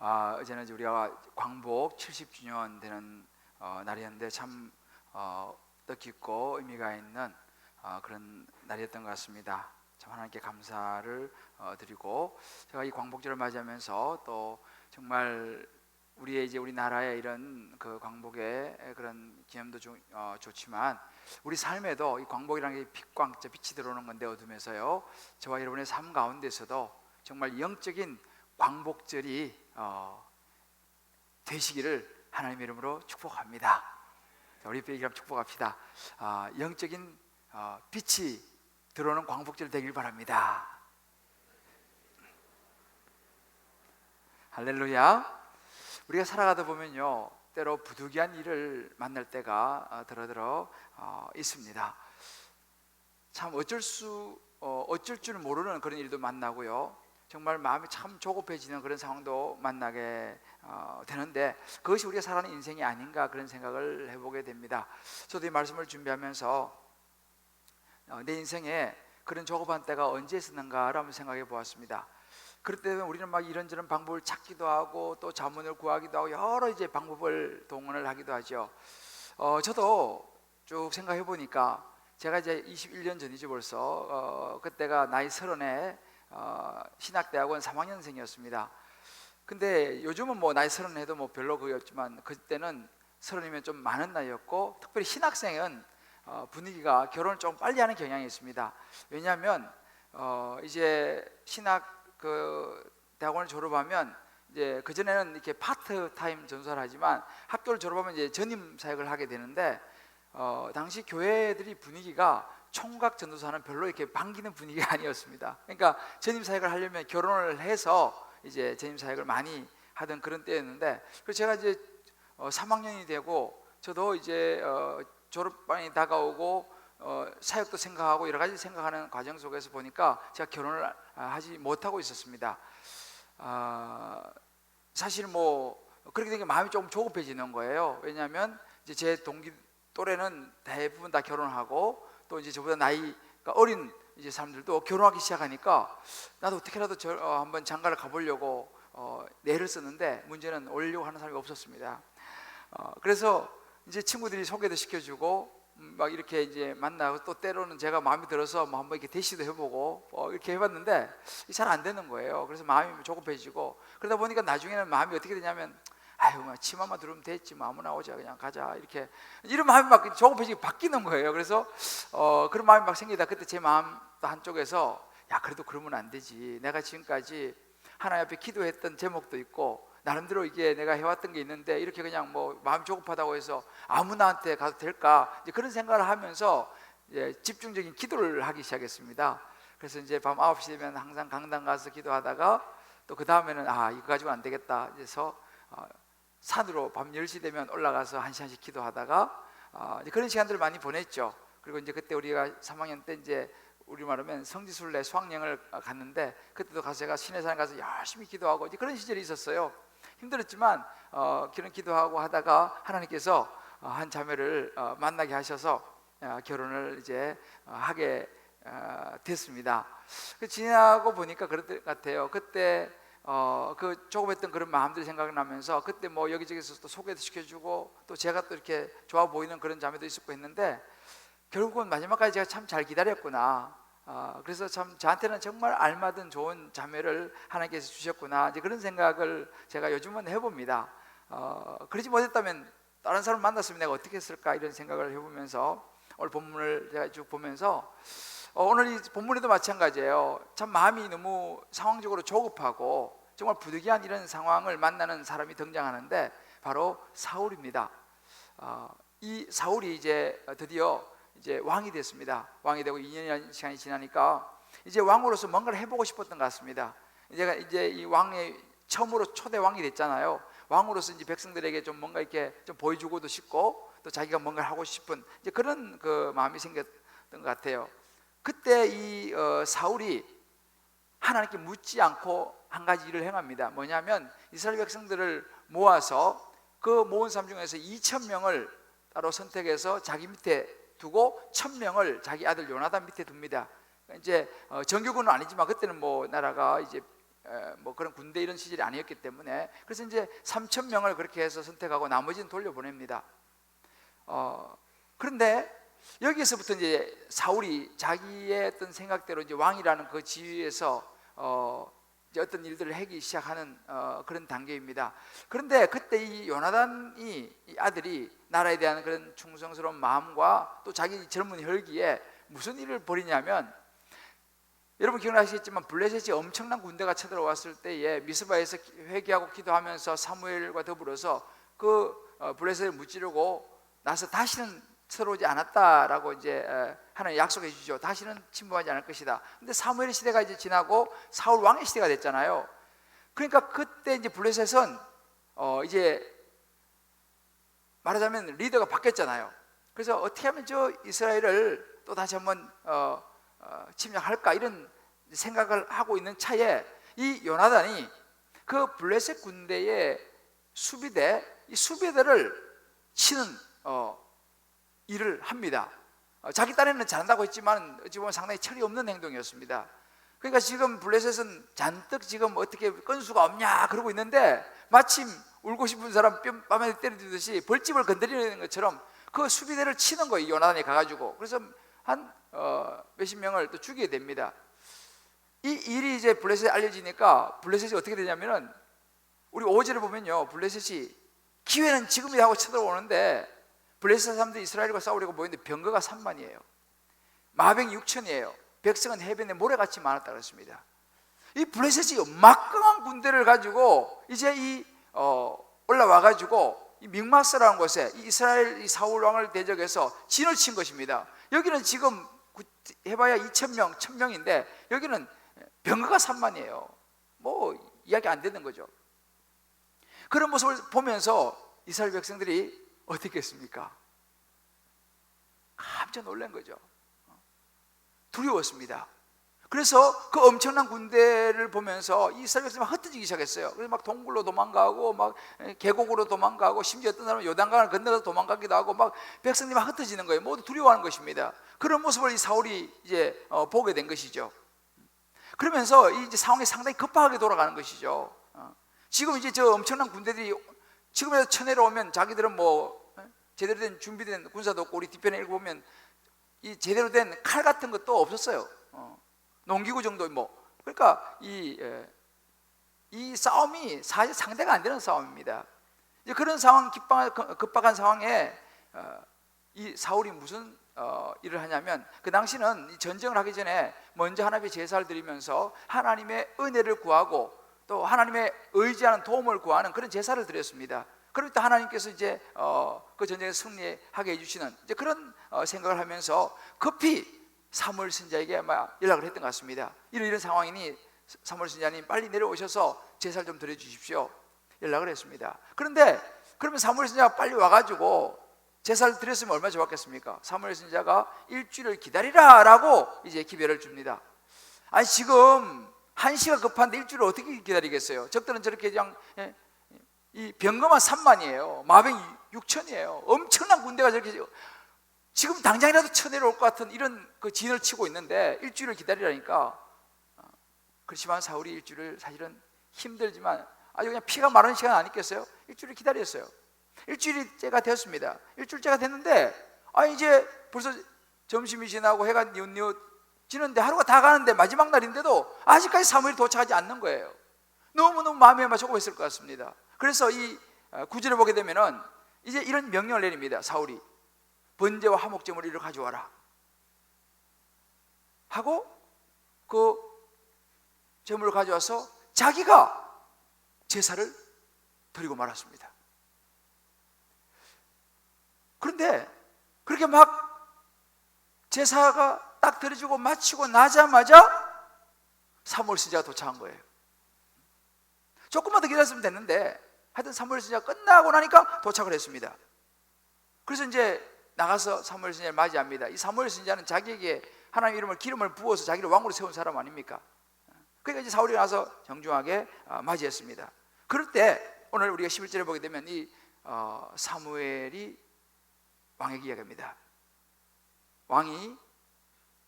어제는 이제 우리가 광복 70주년 되는 날이었는데 참 뜻깊고 의미가 있는 그런 날이었던 것 같습니다. 참 하나님께 감사를 드리고, 제가 이 광복절을 맞이하면서 또 정말 우리의 이제 우리나라의 이런 그 광복의 그런 기념도 좋지만 우리 삶에도 이 광복이라는 게 빛이 들어오는 건데, 어둠에서요, 저와 여러분의 삶 가운데서도 정말 영적인 광복절이 되시기를 하나님의 이름으로 축복합니다. 우리 베이기람 축복합시다. 영적인 빛이 들어오는 광복절 되길 바랍니다. 할렐루야. 우리가 살아가다 보면요, 때로 부득이한 일을 만날 때가 들어 있습니다. 참 어쩔 줄 모르는 그런 일도 만나고요, 정말 마음이 참 조급해지는 그런 상황도 만나게 되는데, 그것이 우리가 살아가는 인생이 아닌가 그런 생각을 해보게 됩니다. 저도 이 말씀을 준비하면서 내 인생에 그런 조급한 때가 언제 있었는가를 생각해 보았습니다. 그럴 때는 우리는 막 이런저런 방법을 찾기도 하고 또 자문을 구하기도 하고 여러 이제 방법을 동원을 하기도 하죠. 저도 쭉 생각해 보니까 제가 이제 21년 전이죠 벌써. 그때가 나이 30에 신학대학원 3학년생이었습니다. 근데 요즘은 뭐 나이 30해도 뭐 별로 그였지만 그때는 30이면 좀 많은 나이였고, 특별히 신학생은 분위기가 결혼을 좀 빨리 하는 경향이 있습니다. 왜냐하면 이제 신학 대학원을 졸업하면 이제 그전에는 이렇게 파트타임 전수를 하지만 학교를 졸업하면 이제 전임 사역을 하게 되는데, 당시 교회들이 분위기가 총각 전도사는 별로 이렇게 반기는 분위기가 아니었습니다. 그러니까 전임 사역을 하려면 결혼을 해서 이제 전임 사역을 많이 하던 그런 때였는데, 그래서 제가 이제 3학년이 되고 저도 이제 졸업반이 다가오고 사역도 생각하고 여러 가지 생각하는 과정 속에서 보니까 제가 결혼을 하지 못하고 있었습니다. 사실 뭐 그렇게 되니까 마음이 조금 조급해지는 거예요. 왜냐하면 이제 제 동기 또래는 대부분 다 결혼하고 또 이제 저보다 나이가 어린 이제 사람들도 결혼하기 시작하니까 나도 어떻게라도 한번 장가를 가보려고 애를 썼는데, 문제는 오려고 하는 사람이 없었습니다. 그래서 이제 친구들이 소개도 시켜주고 막 이렇게 이제 만나고, 또 때로는 제가 마음에 들어서 뭐 한번 이렇게 대시도 해보고 이렇게 해봤는데 잘 안 되는 거예요. 그래서 마음이 조급해지고, 그러다 보니까 나중에는 마음이 어떻게 되냐면, 아유 뭐 치마만 들으면 됐지 뭐 아무나 오자 그냥 가자, 이런 마음이 막 조급해지고 바뀌는 거예요. 그래서 그런 마음이 막 생기다 그때 제 마음 한쪽에서, 야 그래도 그러면 안 되지, 내가 지금까지 하나님 앞에 기도했던 제목도 있고 나름대로 이게 내가 해왔던 게 있는데 이렇게 그냥 뭐 마음 조급하다고 해서 아무나한테 가도 될까, 이제 그런 생각을 하면서 이제 집중적인 기도를 하기 시작했습니다. 그래서 이제 밤 9시 되면 항상 강당 가서 기도하다가 또 그 다음에는 이거 가지고 안 되겠다 해서 산으로 밤 10시 되면 올라가서 1시간씩 기도하다가 이제 그런 시간들을 많이 보냈죠. 그리고 이제 그때 우리가 3학년 때 이제 우리 말하면 성지순례 수학여행을 갔는데, 그때도 가서 제가 시내산 가서 열심히 기도하고 이제 그런 시절이 있었어요. 힘들었지만 그런 기도하고 하다가 하나님께서 한 자매를 만나게 하셔서 결혼을 이제 하게 됐습니다. 지나고 보니까 그럴 것 같아요. 그때 그 조급했던 그런 마음들이 생각나면서 그때 뭐 여기저기서 또 소개도 시켜주고 또 제가 또 이렇게 좋아 보이는 그런 자매도 있었고 했는데, 결국은 마지막까지 제가 참 잘 기다렸구나. 그래서 참 저한테는 정말 알맞은 좋은 자매를 하나님께서 주셨구나, 이제 그런 생각을 제가 요즘은 해봅니다. 그러지 못했다면 다른 사람 만났으면 내가 어떻게 했을까, 이런 생각을 해보면서 오늘 본문을 제가 쭉 보면서 오늘 이 본문에도 마찬가지예요. 참 마음이 너무 상황적으로 조급하고 정말 부득이한 이런 상황을 만나는 사람이 등장하는데 바로 사울입니다. 이 사울이 이제 드디어 이제 왕이 됐습니다. 왕이 되고 2년이라는 시간이 지나니까 이제 왕으로서 뭔가를 해보고 싶었던 것 같습니다. 이제 이 왕의 처음으로 초대 왕이 됐잖아요. 왕으로서 이제 백성들에게 좀 뭔가 이렇게 좀 보여주고도 싶고 또 자기가 뭔가를 하고 싶은 이제 그런 그 마음이 생겼던 것 같아요. 그때 이 사울이 하나님께 묻지 않고 한 가지 일을 행합니다. 뭐냐면 이스라엘 백성들을 모아서 그 모은 사람 중에서 2,000명을 따로 선택해서 자기 밑에 두고 1,000명을 자기 아들 요나단 밑에 둡니다. 이제 정규군은 아니지만 그때는 뭐 나라가 이제 뭐 그런 군대 이런 시절이 아니었기 때문에, 그래서 이제 3,000명을 그렇게 해서 선택하고 나머지는 돌려보냅니다. 그런데 여기에서부터 이제 사울이 자기의 어떤 생각대로 이제 왕이라는 그 지위에서 이제 어떤 일들을 하기 시작하는 그런 단계입니다. 그런데 그때 이 요나단이, 이 아들이 나라에 대한 그런 충성스러운 마음과 또 자기 젊은 혈기에 무슨 일을 벌이냐면, 여러분 기억나시겠지만 블레셋이 엄청난 군대가 쳐들어왔을 때에 미스바에서 회개하고 기도하면서 사무엘과 더불어서 그 블레셋을 무찌르고 나서 다시는 쳐들어오지 않았다라고 이제 하나님 약속해 주죠. 다시는 침범하지 않을 것이다. 근데 사무엘의 시대가 이제 지나고 사울 왕의 시대가 됐잖아요. 그러니까 그때 이제 블레셋은 이제 말하자면 리더가 바뀌었잖아요. 그래서 어떻게 하면 저 이스라엘을 또 다시 한번 침략할까, 이런 생각을 하고 있는 차에 이 요나단이 그 블레셋 군대의 이 수비대를 치는 일을 합니다. 자기 딴에는 잘한다고 했지만 어찌 보면 상당히 철이 없는 행동이었습니다. 그러니까 지금 블레셋은 잔뜩 지금 어떻게 건수가 없냐 그러고 있는데, 마침 울고 싶은 사람 뺨에 때려주듯이 벌집을 건드리는 것처럼 그 수비대를 치는 거예요, 요나단이 가가지고. 그래서 한 몇십 명을 또 죽이게 됩니다. 이 일이 이제 블레셋에 알려지니까 블레셋이 어떻게 되냐면은, 우리 5절을 보면요, 블레셋이 기회는 지금이다 하고 쳐들어오는데 블레셋 사람들이 이스라엘과 싸우려고 모였는데 병거가 3만이에요. 마병 6천이에요. 백성은 해변에 모래같이 많았다 그랬습니다. 이 블레셋이 막강한 군대를 가지고 이제 올라와가지고 이 mik마스라는 곳에 이 이스라엘 이 사울 왕을 대적해서 진을 친 것입니다. 여기는 지금 해봐야 2,000명, 1,000명인데 여기는 병거가 3만이에요. 뭐 이야기 안 되는 거죠. 그런 모습을 보면서 이스라엘 백성들이 어떻게 했습니까? 깜짝 놀란 거죠. 두려웠습니다. 그래서 그 엄청난 군대를 보면서 이스라엘 백성이 흩어지기 시작했어요. 그래서 막 동굴로 도망가고 막 계곡으로 도망가고, 심지어 어떤 사람은 요단강을 건너서 도망가기도 하고, 막 백성들이 막 흩어지는 거예요. 모두 두려워하는 것입니다. 그런 모습을 이 사울이 이제 보게 된 것이죠. 그러면서 이제 상황이 상당히 급박하게 돌아가는 것이죠. 지금 이제 저 엄청난 군대들이 지금에서 쳐내려오면 자기들은 뭐 제대로 된 준비된 군사도 없고, 우리 뒤편에 읽어보면 이 제대로 된 칼 같은 것도 없었어요. 농기구 정도 뭐. 그러니까 이 싸움이 사실 상대가 안 되는 싸움입니다. 이제 그런 상황, 급박한 상황에 이 사울이 무슨 일을 하냐면, 그 당시는 전쟁을 하기 전에 먼저 하나님의 제사를 드리면서 하나님의 은혜를 구하고 또 하나님의 의지하는 도움을 구하는 그런 제사를 드렸습니다. 그러면 또 하나님께서 이제 그 전쟁에 승리하게 해주시는 이제 그런 생각을 하면서 급히 사무엘 선지자에게 아마 연락을 했던 것 같습니다. 이런 상황이니 사무엘 선지자님 빨리 내려오셔서 제사를 좀 드려주십시오. 연락을 했습니다. 그런데 그러면 사무엘 선지자가 빨리 와가지고 제사를 드렸으면 얼마나 좋았겠습니까? 사무엘 선지자가 일주일을 기다리라 라고 이제 기별을 줍니다. 아니 지금 한시가 급한데 일주일을 어떻게 기다리겠어요? 적들은 저렇게 그냥 이 병거만 3만이에요. 마병 6천이에요. 엄청난 군대가 저렇게 지금 당장이라도 쳐내려올 것 같은 이런 그 진을 치고 있는데 일주일을 기다리라니까. 그렇지만 사울이 일주일을 사실은 힘들지만 아주 그냥 피가 마르는 시간 아니겠어요? 일주일을 기다렸어요. 일주일째가 되었습니다. 일주일째가 됐는데 이제 벌써 점심이 지나고 해가 뉘웃뉘웃지는데 하루가 다 가는데 마지막 날인데도 아직까지 사무엘이 도착하지 않는 거예요. 너무너무 마음에 조급했을 것 같습니다. 그래서 이 구절을 보게 되면은 이제 이런 명령을 내립니다. 사울이 번제와 화목제물을 이리 가져와라 하고 그 제물을 가져와서 자기가 제사를 드리고 말았습니다. 그런데 그렇게 막 제사가 딱 드려지고 마치고 나자마자 사무엘 선지자가 도착한 거예요. 조금만 더 기다렸으면 됐는데 하여튼 사무엘 선지자가 끝나고 나니까 도착을 했습니다. 그래서 이제 나가서 사무엘 선지자를 맞이합니다. 이 사무엘 선지자는 자기에게 하나님의 이름을 기름을 부어서 자기를 왕으로 세운 사람 아닙니까? 그러니까 이제 사울이 나서 정중하게 맞이했습니다. 그럴 때 오늘 우리가 11절에 보게 되면 이 사무엘이 왕에게 이야기합니다. 왕이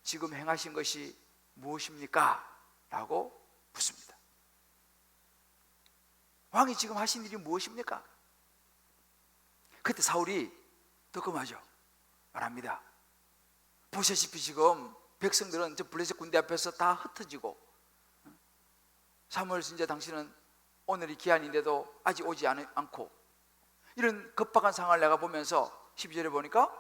지금 행하신 것이 무엇입니까? 라고 묻습니다. 왕이 지금 하신 일이 무엇입니까? 그때 사울이 더 금하죠. 말합니다. 보시다시피 지금 백성들은 저 블레셋 군대 앞에서 다 흩어지고, 사무엘 선지자 당신은 오늘이 기한인데도 아직 오지 않고, 이런 급박한 상황을 내가 보면서 12절에 보니까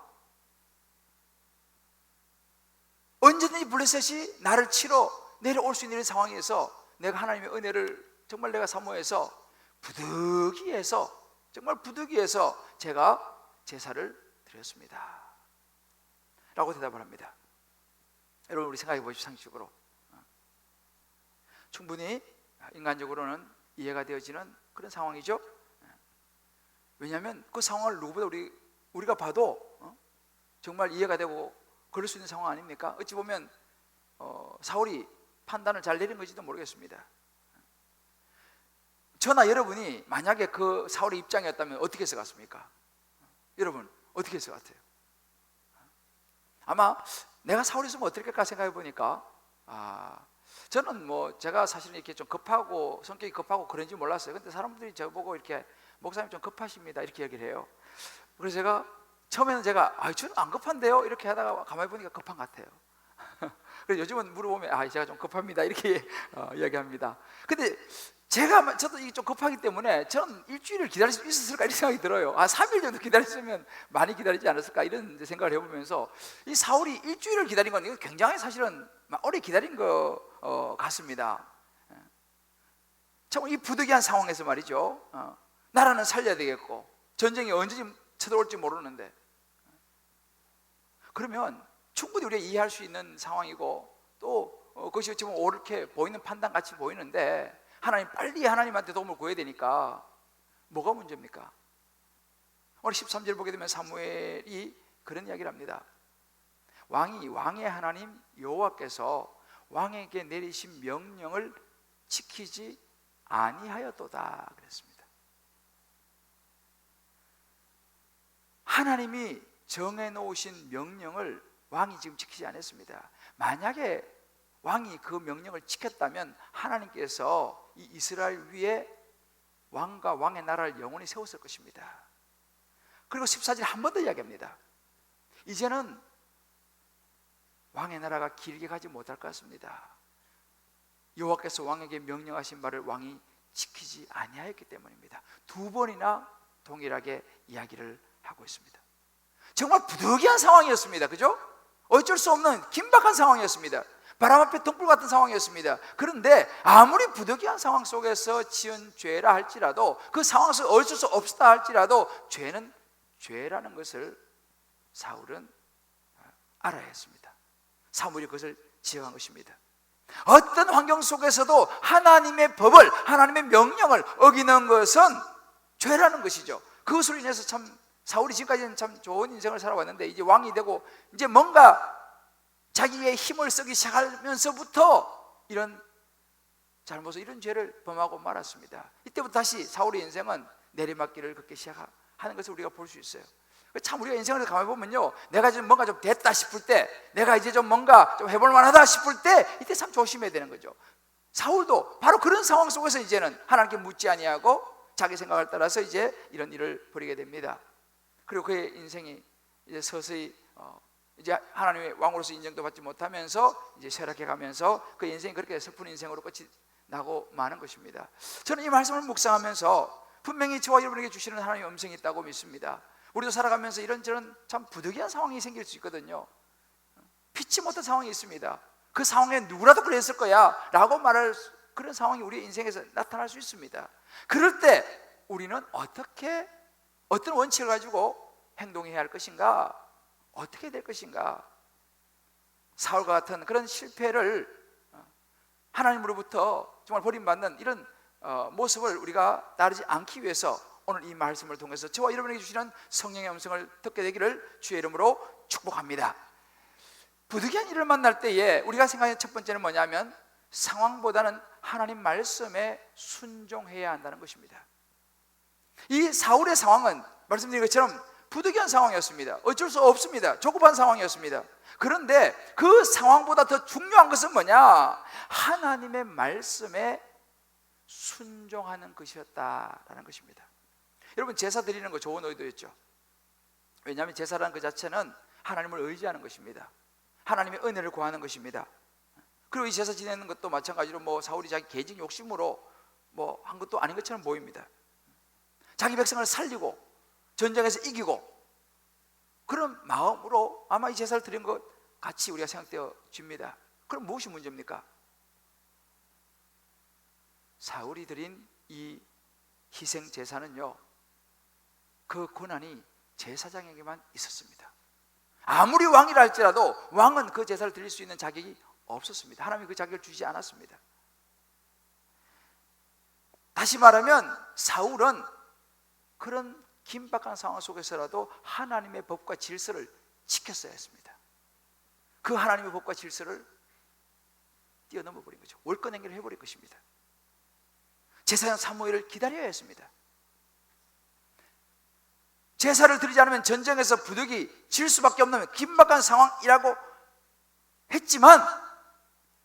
언제든지 블레셋이 나를 치러 내려올 수 있는 이런 상황에서 내가 하나님의 은혜를 정말 내가 사모해서 부득이해서, 정말 부득이해서 제가 제사를 드렸습니다 라고 대답을 합니다. 여러분, 우리 생각해 보십시오. 상식적으로 충분히 인간적으로는 이해가 되어지는 그런 상황이죠. 왜냐하면 그 상황을 누구보다 우리가 봐도 정말 이해가 되고 그럴 수 있는 상황 아닙니까? 어찌 보면 사울이 판단을 잘 내린 건지도 모르겠습니다. 저나 여러분이 만약에 그 사울의 입장이었다면 어떻게 했을 것 같습니까? 여러분, 어떻게 했을 것 같아요? 아마 내가 사울이었으면 어떨까 생각해 보니까, 저는 제가 사실은 이렇게 좀 급하고 성격이 급하고 그런지 몰랐어요. 근데 사람들이 저보고 이렇게 목사님 좀 급하십니다 이렇게 얘기를 해요. 그래서 제가 처음에는 저는 안 급한데요 이렇게 하다가 가만히 보니까 급한 것 같아요. 그래서 요즘은 물어보면 제가 좀 급합니다 이렇게 이야기합니다. 근데 저도 이게 좀 급하기 때문에 저는 일주일을 기다릴 수 있었을까 이런 생각이 들어요. 3일 정도 기다렸으면 많이 기다리지 않았을까 이런 생각을 해보면서, 이 사울이 일주일을 기다린 건 굉장히 사실은 오래 기다린 것 같습니다. 참 이 부득이한 상황에서 말이죠, 나라는 살려야 되겠고 전쟁이 언제쯤 쳐들어올지 모르는데, 그러면 충분히 우리가 이해할 수 있는 상황이고 또 그것이 지금 옳게 보이는 판단같이 보이는데, 빨리 하나님한테 도움을 구해야 되니까 뭐가 문제입니까? 오늘 13절 보게 되면 사무엘이 그런 이야기를 합니다. 왕의 하나님 여호와께서 왕에게 내리신 명령을 지키지 아니하였도다 그랬습니다. 하나님이 정해놓으신 명령을 왕이 지금 지키지 않았습니다. 만약에 왕이 그 명령을 지켰다면 하나님께서 이 이스라엘 위에 왕과 왕의 나라를 영원히 세웠을 것입니다. 그리고 14절 한 번 더 이야기합니다. 이제는 왕의 나라가 길게 가지 못할 것 같습니다. 여호와께서 왕에게 명령하신 바를 왕이 지키지 아니하였기 때문입니다. 두 번이나 동일하게 이야기를 하고 있습니다. 정말 부득이한 상황이었습니다. 그죠? 어쩔 수 없는 긴박한 상황이었습니다. 바람 앞에 등불 같은 상황이었습니다. 그런데 아무리 부득이한 상황 속에서 지은 죄라 할지라도, 그 상황 속에 어쩔 수 없다 할지라도 죄는 죄라는 것을 사울은 알아야 했습니다. 사무엘이 그것을 지적한 것입니다. 어떤 환경 속에서도 하나님의 법을, 하나님의 명령을 어기는 것은 죄라는 것이죠. 그것으로 인해서 참 사울이 지금까지는 참 좋은 인생을 살아왔는데, 이제 왕이 되고 이제 뭔가 자기의 힘을 쓰기 시작하면서부터 이런 잘못을, 이런 죄를 범하고 말았습니다. 이때부터 다시 사울의 인생은 내리막길을 걷기 시작하는 것을 우리가 볼 수 있어요. 참 우리가 인생을 가만히 보면요, 내가 지금 뭔가 좀 됐다 싶을 때, 내가 이제 좀 뭔가 좀 해볼 만하다 싶을 때, 이때 참 조심해야 되는 거죠. 사울도 바로 그런 상황 속에서 이제는 하나님께 묻지 아니하고 자기 생각을 따라서 이제 이런 일을 벌이게 됩니다. 그리고 그의 인생이 이제 서서히 이제 하나님의 왕으로서 인정도 받지 못하면서 이제 쇠락해 가면서 그 인생이 그렇게 슬픈 인생으로 끝이 나고 마는 것입니다. 저는 이 말씀을 묵상하면서 분명히 저와 여러분에게 주시는 하나님의 음성이 있다고 믿습니다. 우리도 살아가면서 이런저런 참 부득이한 상황이 생길 수 있거든요. 피치 못한 상황이 있습니다. 그 상황에 누구라도 그랬을 거야 라고 말할 그런 상황이 우리 인생에서 나타날 수 있습니다. 그럴 때 우리는 어떤 원칙을 가지고 행동해야 할 것인가, 어떻게 될 것인가. 사울과 같은 그런 실패를 하나님으로부터 정말 버림받는 이런 모습을 우리가 따르지 않기 위해서 오늘 이 말씀을 통해서 저와 여러분에게 주시는 성령의 음성을 듣게 되기를 주의 이름으로 축복합니다. 부득이한 일을 만날 때에 우리가 생각하는 첫 번째는 뭐냐면, 상황보다는 하나님 말씀에 순종해야 한다는 것입니다. 이 사울의 상황은 말씀드린 것처럼 부득이한 상황이었습니다. 어쩔 수 없습니다. 조급한 상황이었습니다. 그런데 그 상황보다 더 중요한 것은 뭐냐? 하나님의 말씀에 순종하는 것이었다라는 것입니다. 여러분, 제사 드리는 거 좋은 의도였죠. 왜냐하면 제사라는 그 자체는 하나님을 의지하는 것입니다. 하나님의 은혜를 구하는 것입니다. 그리고 이 제사 지내는 것도 마찬가지로 사울이 자기 개인적 욕심으로 한 것도 아닌 것처럼 보입니다. 자기 백성을 살리고 전쟁에서 이기고 그런 마음으로 아마 이 제사를 드린 것 같이 우리가 생각되어 집니다. 그럼 무엇이 문제입니까? 사울이 드린 이 희생 제사는요, 그 권한이 제사장에게만 있었습니다. 아무리 왕이라 할지라도 왕은 그 제사를 드릴 수 있는 자격이 없었습니다. 하나님이 그 자격을 주지 않았습니다. 다시 말하면 사울은 그런 긴박한 상황 속에서라도 하나님의 법과 질서를 지켰어야 했습니다. 그 하나님의 법과 질서를 뛰어넘어 버린 거죠. 월권행위를 해버린 것입니다. 제사장 사무엘을 기다려야 했습니다. 제사를 드리지 않으면 전쟁에서 부득이 질 수밖에 없는 긴박한 상황이라고 했지만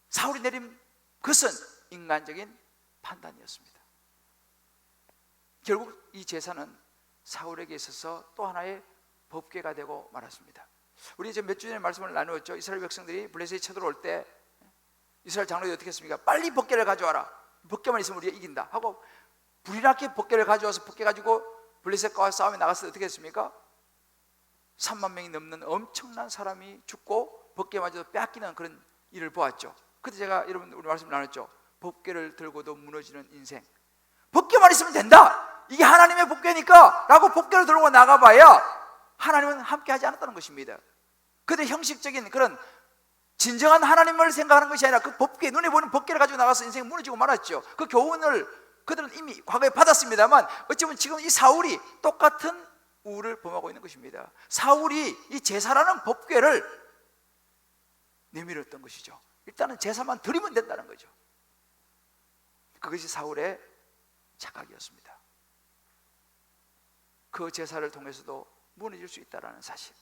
사울이 내린 것은 인간적인 판단이었습니다. 결국 이 제사는 사울에게 있어서 또 하나의 법궤가 되고 말았습니다. 우리 이제 몇 주 전에 말씀을 나누었죠. 이스라엘 백성들이 블레셋이 쳐들어올 때 이스라엘 장로들이 어떻게 했습니까? 빨리 법궤를 가져와라. 법궤만 있으면 우리가 이긴다 하고 불이 나게 법궤를 가져와서 법궤 가지고 블레셋과 싸움에 나갔을 때 어떻게 했습니까? 3만 명이 넘는 엄청난 사람이 죽고 법궤마저도 빼앗기는 그런 일을 보았죠. 그때 제가 여러분 우리 말씀 나눴죠. 법궤를 들고도 무너지는 인생. 법궤만 있으면 된다. 이게 하나님의 법궤니까 라고 법궤를 들고 나가봐야 하나님은 함께 하지 않았다는 것입니다. 그때 형식적인 그런 진정한 하나님을 생각하는 것이 아니라 그 법궤, 눈에 보이는 법궤를 가지고 나가서 인생이 무너지고 말았죠. 그 교훈을 그들은 이미 과거에 받았습니다만 어찌 보면 지금 이 사울이 똑같은 우를 범하고 있는 것입니다. 사울이 이 제사라는 법궤를 내밀었던 것이죠. 일단은 제사만 드리면 된다는 거죠. 그것이 사울의 착각이었습니다. 그 제사를 통해서도 무너질 수 있다는 사실.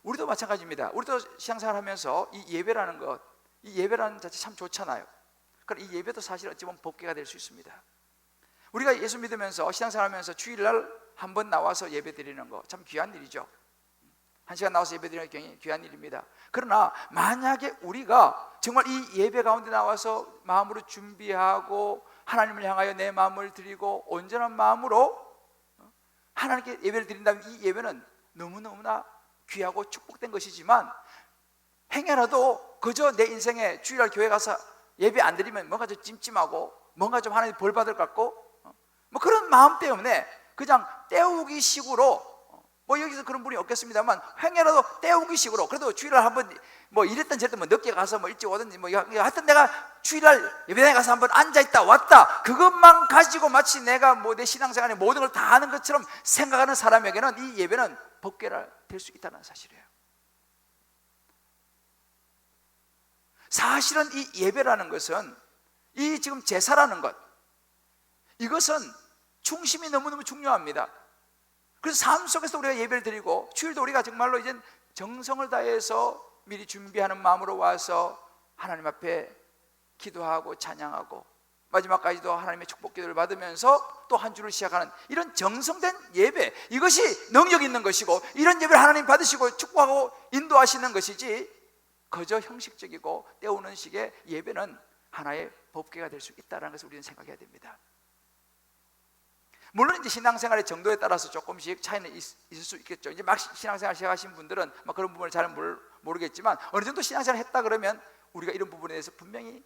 우리도 마찬가지입니다. 우리도 신앙생활 하면서 이 예배라는 것, 이 예배라는 자체 참 좋잖아요. 그러나 이 예배도 사실 어찌 보면 법궤가 될 수 있습니다. 우리가 예수 믿으면서 신앙생활 하면서 주일날 한 번 나와서 예배 드리는 거 참 귀한 일이죠. 1시간 나와서 예배 드리는 게 귀한 일입니다. 그러나 만약에 우리가 정말 이 예배 가운데 나와서 마음으로 준비하고 하나님을 향하여 내 마음을 드리고 온전한 마음으로 하나님께 예배를 드린다면 이 예배는 너무너무나 귀하고 축복된 것이지만 행여라도 그저 내 인생에 주일날 교회 가서 예배 안 드리면 뭔가 좀 찜찜하고 뭔가 좀 하나님 벌 받을 것 같고 그런 마음 때문에 그냥 때우기 식으로 여기서 그런 분이 없겠습니다만 행여라도 때우기 식으로 그래도 주일날 한번 이랬던 저랬던 늦게 가서 일찍 오든지 하여튼 내가 주일날 예배당에 가서 한번 앉아있다 왔다 그것만 가지고 마치 내가 내 신앙생활의 모든 걸 다 하는 것처럼 생각하는 사람에게는 이 예배는 법궤가 될 수 있다는 사실이에요. 사실은 이 예배라는 것은 이 지금 제사라는 것 이것은 중심이 너무너무 중요합니다. 그래서 삶 속에서 우리가 예배를 드리고 주일도 우리가 정말로 이제 정성을 다해서 미리 준비하는 마음으로 와서 하나님 앞에 기도하고 찬양하고 마지막까지도 하나님의 축복 기도를 받으면서 또 한 주를 시작하는 이런 정성된 예배 이것이 능력 있는 것이고 이런 예배를 하나님 받으시고 축복하고 인도하시는 것이지 그저 형식적이고 때우는 식의 예배는 하나의 법궤가 될 수 있다는 것을 우리는 생각해야 됩니다. 물론 이제 신앙생활의 정도에 따라서 조금씩 차이는 있을 수 있겠죠. 이제 막 신앙생활 시작하신 분들은 그런 부분을 잘 모르겠지만 어느 정도 신앙생활을 했다 그러면 우리가 이런 부분에 대해서 분명히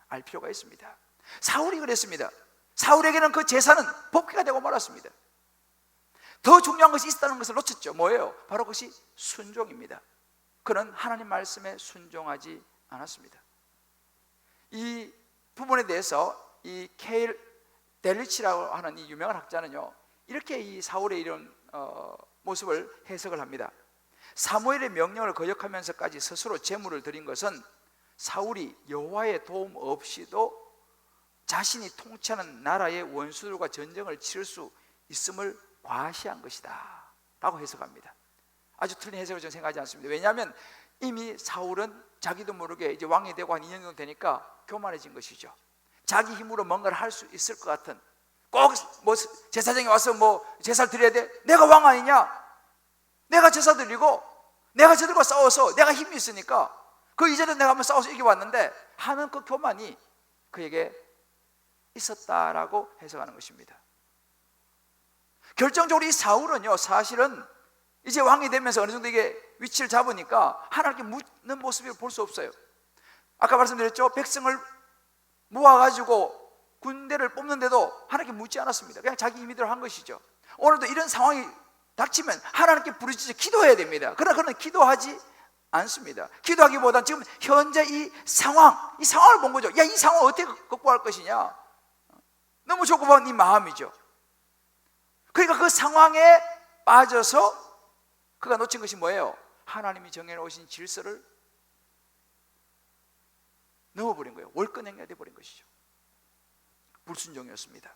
알 필요가 있습니다. 사울이 그랬습니다. 사울에게는 그 제사는 법궤가 되고 말았습니다. 더 중요한 것이 있다는 것을 놓쳤죠. 뭐예요? 바로 그것이 순종입니다. 그는 하나님 말씀에 순종하지 않았습니다. 이 부분에 대해서 이 케일 델리치라고 하는 이 유명한 학자는요 이렇게 이 사울의 이런 모습을 해석을 합니다. 사무엘의 명령을 거역하면서까지 스스로 제물을 드린 것은 사울이 여호와의 도움 없이도 자신이 통치하는 나라의 원수들과 전쟁을 치를 수 있음을 과시한 것이다 라고 해석합니다. 아주 틀린 해석을 저는 생각하지 않습니다. 왜냐하면 이미 사울은 자기도 모르게 이제 왕이 되고 한 2년 정도 되니까 교만해진 것이죠. 자기 힘으로 뭔가를 할 수 있을 것 같은, 꼭 뭐 제사장이 와서 뭐 제사를 드려야 돼, 내가 왕 아니냐, 내가 제사 드리고 내가 저들과 싸워서 내가 힘이 있으니까 그 이전에 내가 한번 싸워서 이겨왔는데 하는 그 교만이 그에게 있었다라고 해석하는 것입니다. 결정적으로 이 사울은요, 사실은 이제 왕이 되면서 어느 정도 이게 위치를 잡으니까 하나님께 묻는 모습을 볼 수 없어요. 아까 말씀드렸죠, 백성을 모아가지고 군대를 뽑는데도 하나님께 묻지 않았습니다. 그냥 자기 임의대로 한 것이죠. 오늘도 이런 상황이 닥치면 하나님께 부르짖어 기도해야 됩니다. 그러나 그는 기도하지 않습니다. 기도하기보다는 지금 현재 이 상황을 본 거죠. 야, 이 상황을 어떻게 극복할 것이냐, 너무 조급한 이 마음이죠. 그러니까 그 상황에 빠져서 그가 놓친 것이 뭐예요? 하나님이 정해놓으신 질서를 넘어버린 거예요. 월권행위가 되어버린 것이죠. 불순종이었습니다.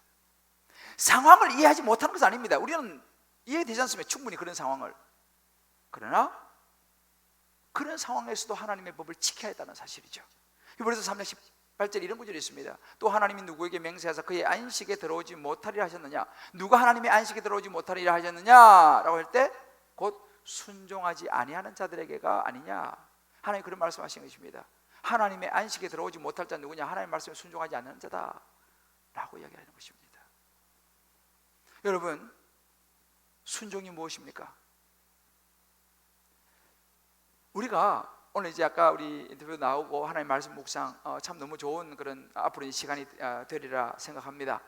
상황을 이해하지 못하는 것은 아닙니다. 우리는 이해되지 않습니까? 충분히 그런 상황을. 그러나 그런 상황에서도 하나님의 법을 지켜야 했다는 사실이죠. 히브리서 3장 18절 이런 구절이 있습니다. 또 하나님이 누구에게 맹세하사 그의 안식에 들어오지 못하리라 하셨느냐, 누가 하나님의 안식에 들어오지 못하리라 하셨느냐 라고 할 때 곧 순종하지 아니하는 자들에게가 아니냐, 하나님이 그런 말씀하신 것입니다. 하나님의 안식에 들어오지 못할 자 누구냐? 하나님의 말씀에 순종하지 않는 자다 라고 이야기하는 것입니다. 여러분, 순종이 무엇입니까? 우리가 오늘 이제 아까 우리 인터뷰 나오고 하나님 말씀 묵상 참 너무 좋은 그런 앞으로 이 시간이 되리라 생각합니다.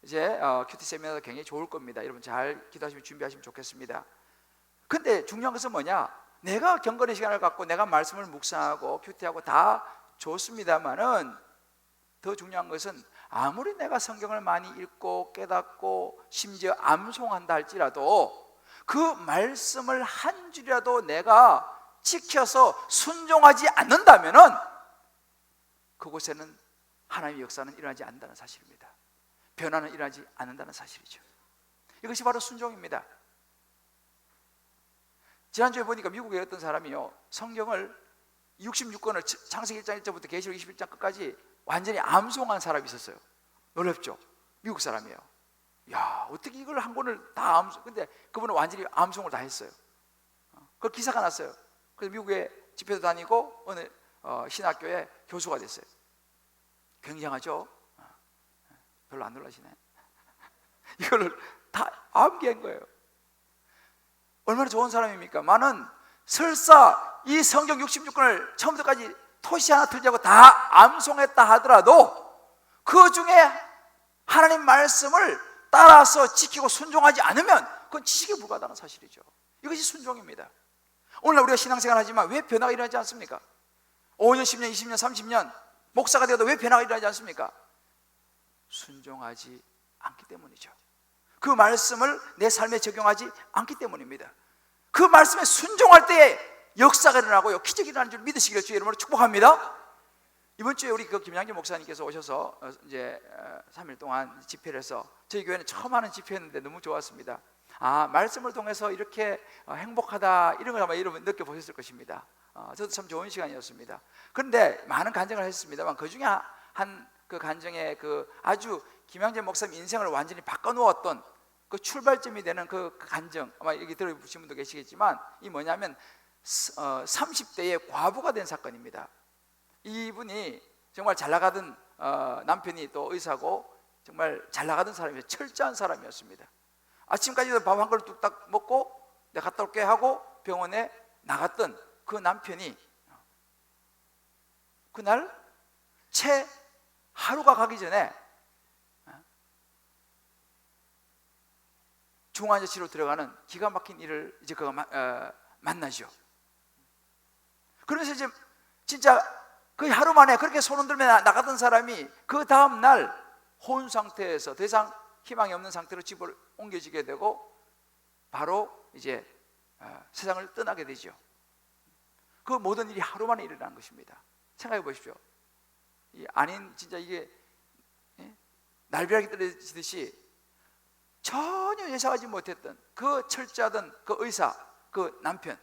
이제 큐티 세미나도 굉장히 좋을 겁니다. 여러분 잘 기도하시면 준비하시면 좋겠습니다. 근데 중요한 것은 뭐냐? 내가 경건의 시간을 갖고 내가 말씀을 묵상하고 큐티하고 다 좋습니다만은 더 중요한 것은 아무리 내가 성경을 많이 읽고 깨닫고 심지어 암송한다 할지라도 그 말씀을 한 줄이라도 내가 지켜서 순종하지 않는다면은 그곳에는 하나님의 역사는 일어나지 않는다는 사실입니다. 변화는 일어나지 않는다는 사실이죠. 이것이 바로 순종입니다. 지난주에 보니까 미국의 어떤 사람이요, 성경을 66권을 창세기 1장 1절부터 계시록 21장 끝까지 완전히 암송한 사람이 있었어요. 놀랍죠? 미국 사람이에요. 야, 어떻게 이걸 한 권을 다 암송, 근데 그분은 완전히 암송을 다 했어요. 그 기사가 났어요. 그래서 미국에 집회도 다니고 어느 신학교에 교수가 됐어요. 굉장하죠? 별로 안 놀라시네. 이거를 다 암기한 거예요. 얼마나 좋은 사람입니까? 나는 설사 이 성경 66권을 처음부터까지 토시 하나 틀지 않고 다 암송했다 하더라도 그 중에 하나님 말씀을 따라서 지키고 순종하지 않으면 그건 지식에 불과하다는 사실이죠. 이것이 순종입니다. 오늘날 우리가 신앙생활 하지만 왜 변화가 일어나지 않습니까? 5년, 10년, 20년, 30년 목사가 되어도 왜 변화가 일어나지 않습니까? 순종하지 않기 때문이죠. 그 말씀을 내 삶에 적용하지 않기 때문입니다. 그 말씀에 순종할 때에 역사가 일어나고요, 기적이 일어나는 줄 믿으시기를 주의 이름으로 축복합니다. 이번 주에 우리 그 김양기 목사님께서 오셔서 이제 3일 동안 집회를 해서 저희 교회는 처음 하는 집회였는데 너무 좋았습니다. 아, 말씀을 통해서 이렇게 행복하다, 이런 걸 아마 여러분 느껴보셨을 것입니다. 저도 참 좋은 시간이었습니다. 그런데 많은 간증을 했습니다만 그 중에 한 그 간증에 그 아주 김양재 목사님 인생을 완전히 바꿔놓았던 그 출발점이 되는 그 간증, 아마 여기 들어보신 분도 계시겠지만 이 뭐냐면 30대에 과부가 된 사건입니다. 이분이 정말 잘 나가던 남편이 또 의사고 정말 잘 나가던 사람이에요. 철저한 사람이었습니다. 아침까지도 밥 한 그릇 뚝딱 먹고 내가 갔다 올게 하고 병원에 나갔던 그 남편이 그날 채 하루가 가기 전에 중환자실로 들어가는 기가 막힌 일을 이제 그가 만나죠. 그러면서 이제 진짜 거의 하루 만에 그렇게 손 흔들며 나갔던 사람이 그 다음 날 혼 상태에서 더 이상 희망이 없는 상태로 집을 옮겨지게 되고 바로 이제 세상을 떠나게 되죠. 그 모든 일이 하루 만에 일어난 것입니다. 생각해 보십시오. 아닌 진짜 이게 날벼락이 떨어지듯이 전혀 예상하지 못했던 그 철저하던 그 의사, 그 남편,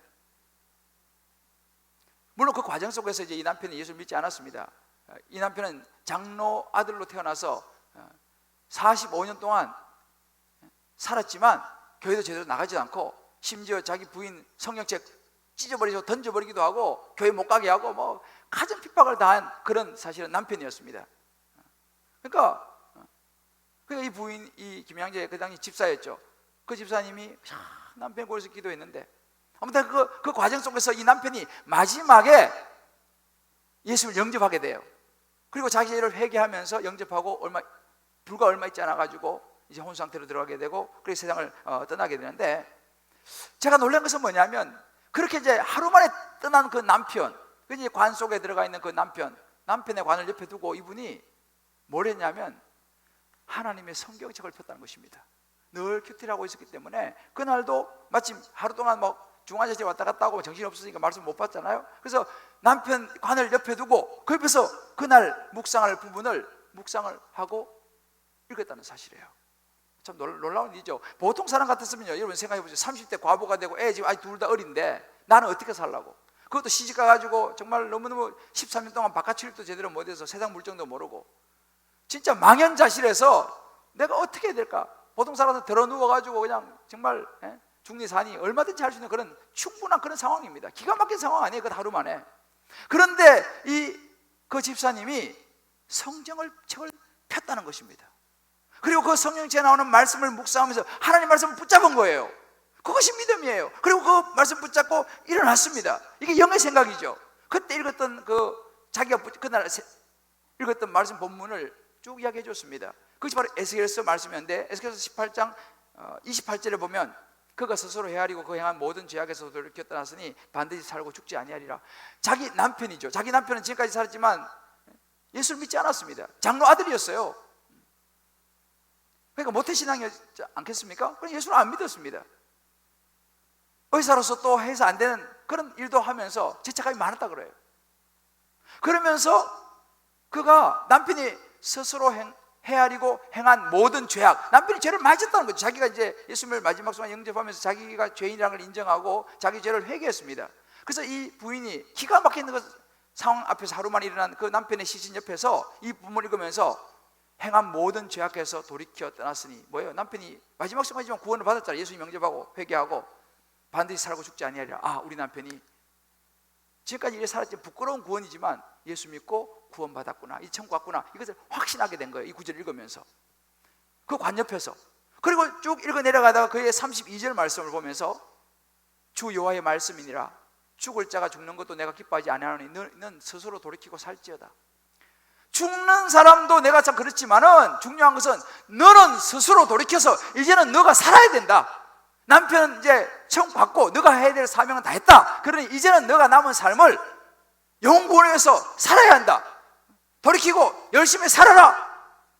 물론 그 과정 속에서 이제 이 남편이 예수를 믿지 않았습니다. 이 남편은 장로 아들로 태어나서 45년 동안 살았지만 교회도 제대로 나가지 않고 심지어 자기 부인 성경책 찢어버리고 던져버리기도 하고 교회 못 가게 하고 뭐 가정 핍박을 당한 그런 사실은 남편이었습니다. 그러니까 이 부인, 이 김양재 그 당시 집사였죠. 그 집사님이 남편 고려서 기도했는데 아무튼 그 과정 속에서 이 남편이 마지막에 예수를 영접하게 돼요. 그리고 자기 죄를 회개하면서 영접하고 불과 얼마 있지 않아 가지고 이제 혼수 상태로 들어가게 되고 그래서 세상을 떠나게 되는데, 제가 놀란 것은 뭐냐면 그렇게 이제 하루 만에 떠난 그 남편, 이제 관 속에 들어가 있는 그 남편의 관을 옆에 두고 이분이 뭘 했냐면 하나님의 성경책을 폈다는 것입니다. 늘 큐티를 하고 있었기 때문에 그날도 마침 하루 동안 중화제에 왔다 갔다 하고 정신이 없으니까 말씀 못 받잖아요. 그래서 남편 관을 옆에 두고 그 옆에서 그날 묵상할 부분을 묵상을 하고 읽었다는 사실이에요. 참 놀라운 일이죠. 보통 사람 같았으면요, 여러분 생각해 보세요. 30대 과부가 되고 애 지금 아직 둘 다 어린데 나는 어떻게 살라고? 그것도 시집 가가지고 정말 너무너무 13년 동안 바깥 출입도 제대로 못해서 세상 물정도 모르고 진짜 망연자실해서 내가 어떻게 해야 될까? 보통 사람은 들어 누워가지고 그냥 정말 중리사니 얼마든지 할 수 있는 그런 충분한 그런 상황입니다. 기가 막힌 상황 아니에요, 그 하루 만에. 그런데 그 집사님이 책을 폈다는 것입니다. 그리고 그 성경책에 나오는 말씀을 묵상하면서 하나님 말씀을 붙잡은 거예요. 그것이 믿음이에요. 그리고 그 말씀 붙잡고 일어났습니다. 이게 영의 생각이죠. 그때 읽었던 자기가 그날 읽었던 말씀 본문을 쭉 이야기해 줬습니다. 그것이 바로 에스겔서 말씀이었는데, 에스겔서 18장 28절에 보면 그가 스스로 헤아리고 그 행한 모든 죄악에서 돌이켜 떠났으니 반드시 살고 죽지 아니하리라. 자기 남편이죠. 자기 남편은 지금까지 살았지만 예수를 믿지 않았습니다. 장로 아들이었어요. 그러니까 모태신앙이었지 않겠습니까? 그럼 예수를 안 믿었습니다. 의사로서 또 해서 안 되는 그런 일도 하면서 죄책감이 많았다 그래요. 그러면서 그가 남편이 스스로 헤아리고 행한 모든 죄악, 남편이 죄를 많이 졌다는 거죠. 자기가 이제 예수님을 마지막 순간 영접하면서 자기가 죄인이라는 걸 인정하고 자기 죄를 회개했습니다. 그래서 이 부인이 기가 막힌 그 상황 앞에서 하루 만에 일어난 그 남편의 시신 옆에서 이 부분을 읽으면서 행한 모든 죄악에서 돌이켜 떠났으니 뭐예요? 남편이 마지막 순간이지만 구원을 받았잖아요. 예수님 영접하고 회개하고 반드시 살고 죽지 아니하리라. 우리 남편이 지금까지 이래 살았지 부끄러운 구원이지만 예수 믿고 구원받았구나, 이 천국 갔구나, 이것을 확신하게 된 거예요. 이 구절을 읽으면서 그 관 옆에서. 그리고 쭉 읽어 내려가다가 그의 32절 말씀을 보면서 주 여호와의 말씀이니라 죽을 자가 죽는 것도 내가 기뻐하지 아니하노니 너는 스스로 돌이키고 살지어다. 죽는 사람도 내가 참 그렇지만은 중요한 것은 너는 스스로 돌이켜서 이제는 너가 살아야 된다. 남편은 이제 천국 받고 너가 해야 될 사명은 다 했다. 그러니 이제는 너가 남은 삶을 영혼 구원을 위해서 살아야 한다. 돌이키고 열심히 살아라.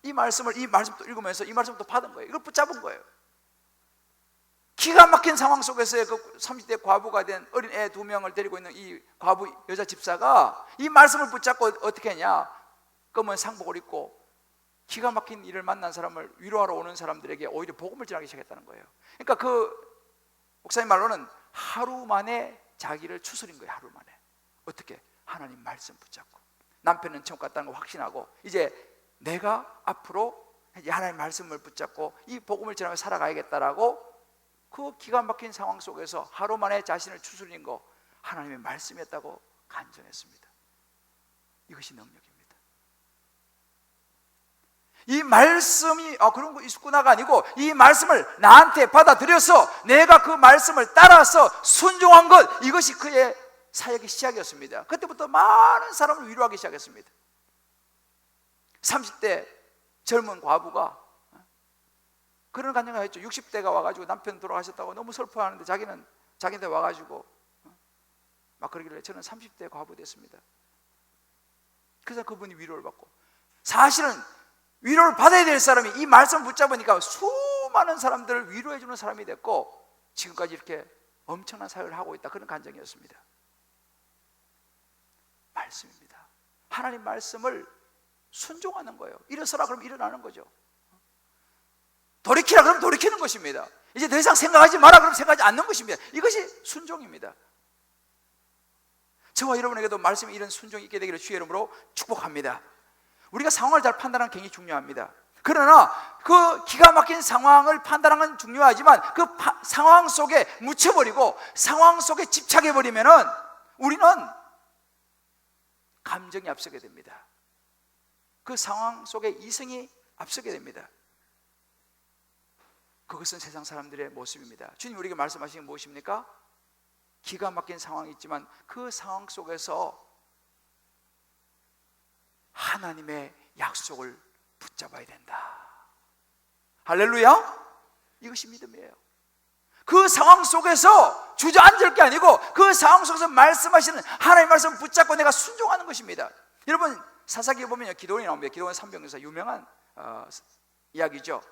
이 말씀도 읽으면서 이 말씀도 받은 거예요. 이걸 붙잡은 거예요. 기가 막힌 상황 속에서의 그 30대 과부가 된 어린 애 2명을 데리고 있는 이 과부 여자 집사가 이 말씀을 붙잡고 어떻게 했냐? 검은 상복을 입고 기가 막힌 일을 만난 사람을 위로하러 오는 사람들에게 오히려 복음을 전하기 시작했다는 거예요. 그러니까 그 목사님 말로는 하루 만에 자기를 추스린 거예요. 하루 만에. 어떻게? 하나님 말씀 붙잡고 남편은 천국 갔다는 걸 확신하고 이제 내가 앞으로 하나님 말씀을 붙잡고 이 복음을 전하며 살아가야겠다라고 그 기가 막힌 상황 속에서 하루 만에 자신을 추스린 거 하나님의 말씀이었다고 간증했습니다. 이것이 능력입니다. 이 말씀이 그런 거 있구나가 아니고 이 말씀을 나한테 받아들여서 내가 그 말씀을 따라서 순종한 것, 이것이 그의 사역의 시작이었습니다. 그때부터 많은 사람을 위로하기 시작했습니다. 30대 젊은 과부가 그런 간증을 했죠. 60대가 와가지고 남편 돌아가셨다고 너무 슬퍼하는데 자기는 자기한테 와가지고 막 그러길래 저는 30대 과부 됐습니다. 그래서 그분이 위로를 받고, 사실은 위로를 받아야 될 사람이 이 말씀을 붙잡으니까 수많은 사람들을 위로해 주는 사람이 됐고 지금까지 이렇게 엄청난 사역을 하고 있다. 그런 간증이었습니다. 말씀입니다. 하나님 말씀을 순종하는 거예요. 일어서라 그러면 일어나는 거죠. 돌이키라 그러면 돌이키는 것입니다. 이제 더 이상 생각하지 마라 그러면 생각하지 않는 것입니다. 이것이 순종입니다. 저와 여러분에게도 말씀에 이런 순종이 있게 되기를 주의 이름으로 축복합니다. 우리가 상황을 잘 판단하는 게 굉장히 중요합니다. 그러나 그 기가 막힌 상황을 판단하는 건 중요하지만 그 상황 속에 묻혀버리고 상황 속에 집착해버리면은 우리는 감정이 앞서게 됩니다. 그 상황 속에 이성이 앞서게 됩니다. 그것은 세상 사람들의 모습입니다. 주님 우리에게 말씀하시는 게 무엇입니까? 기가 막힌 상황이 있지만 그 상황 속에서 하나님의 약속을 붙잡아야 된다. 할렐루야. 이것이 믿음이에요. 그 상황 속에서 주저앉을 게 아니고 그 상황 속에서 말씀하시는 하나님의 말씀을 붙잡고 내가 순종하는 것입니다. 여러분 사사기에 보면 기드온이 나옵니다. 기드온 산병에서 유명한 이야기죠.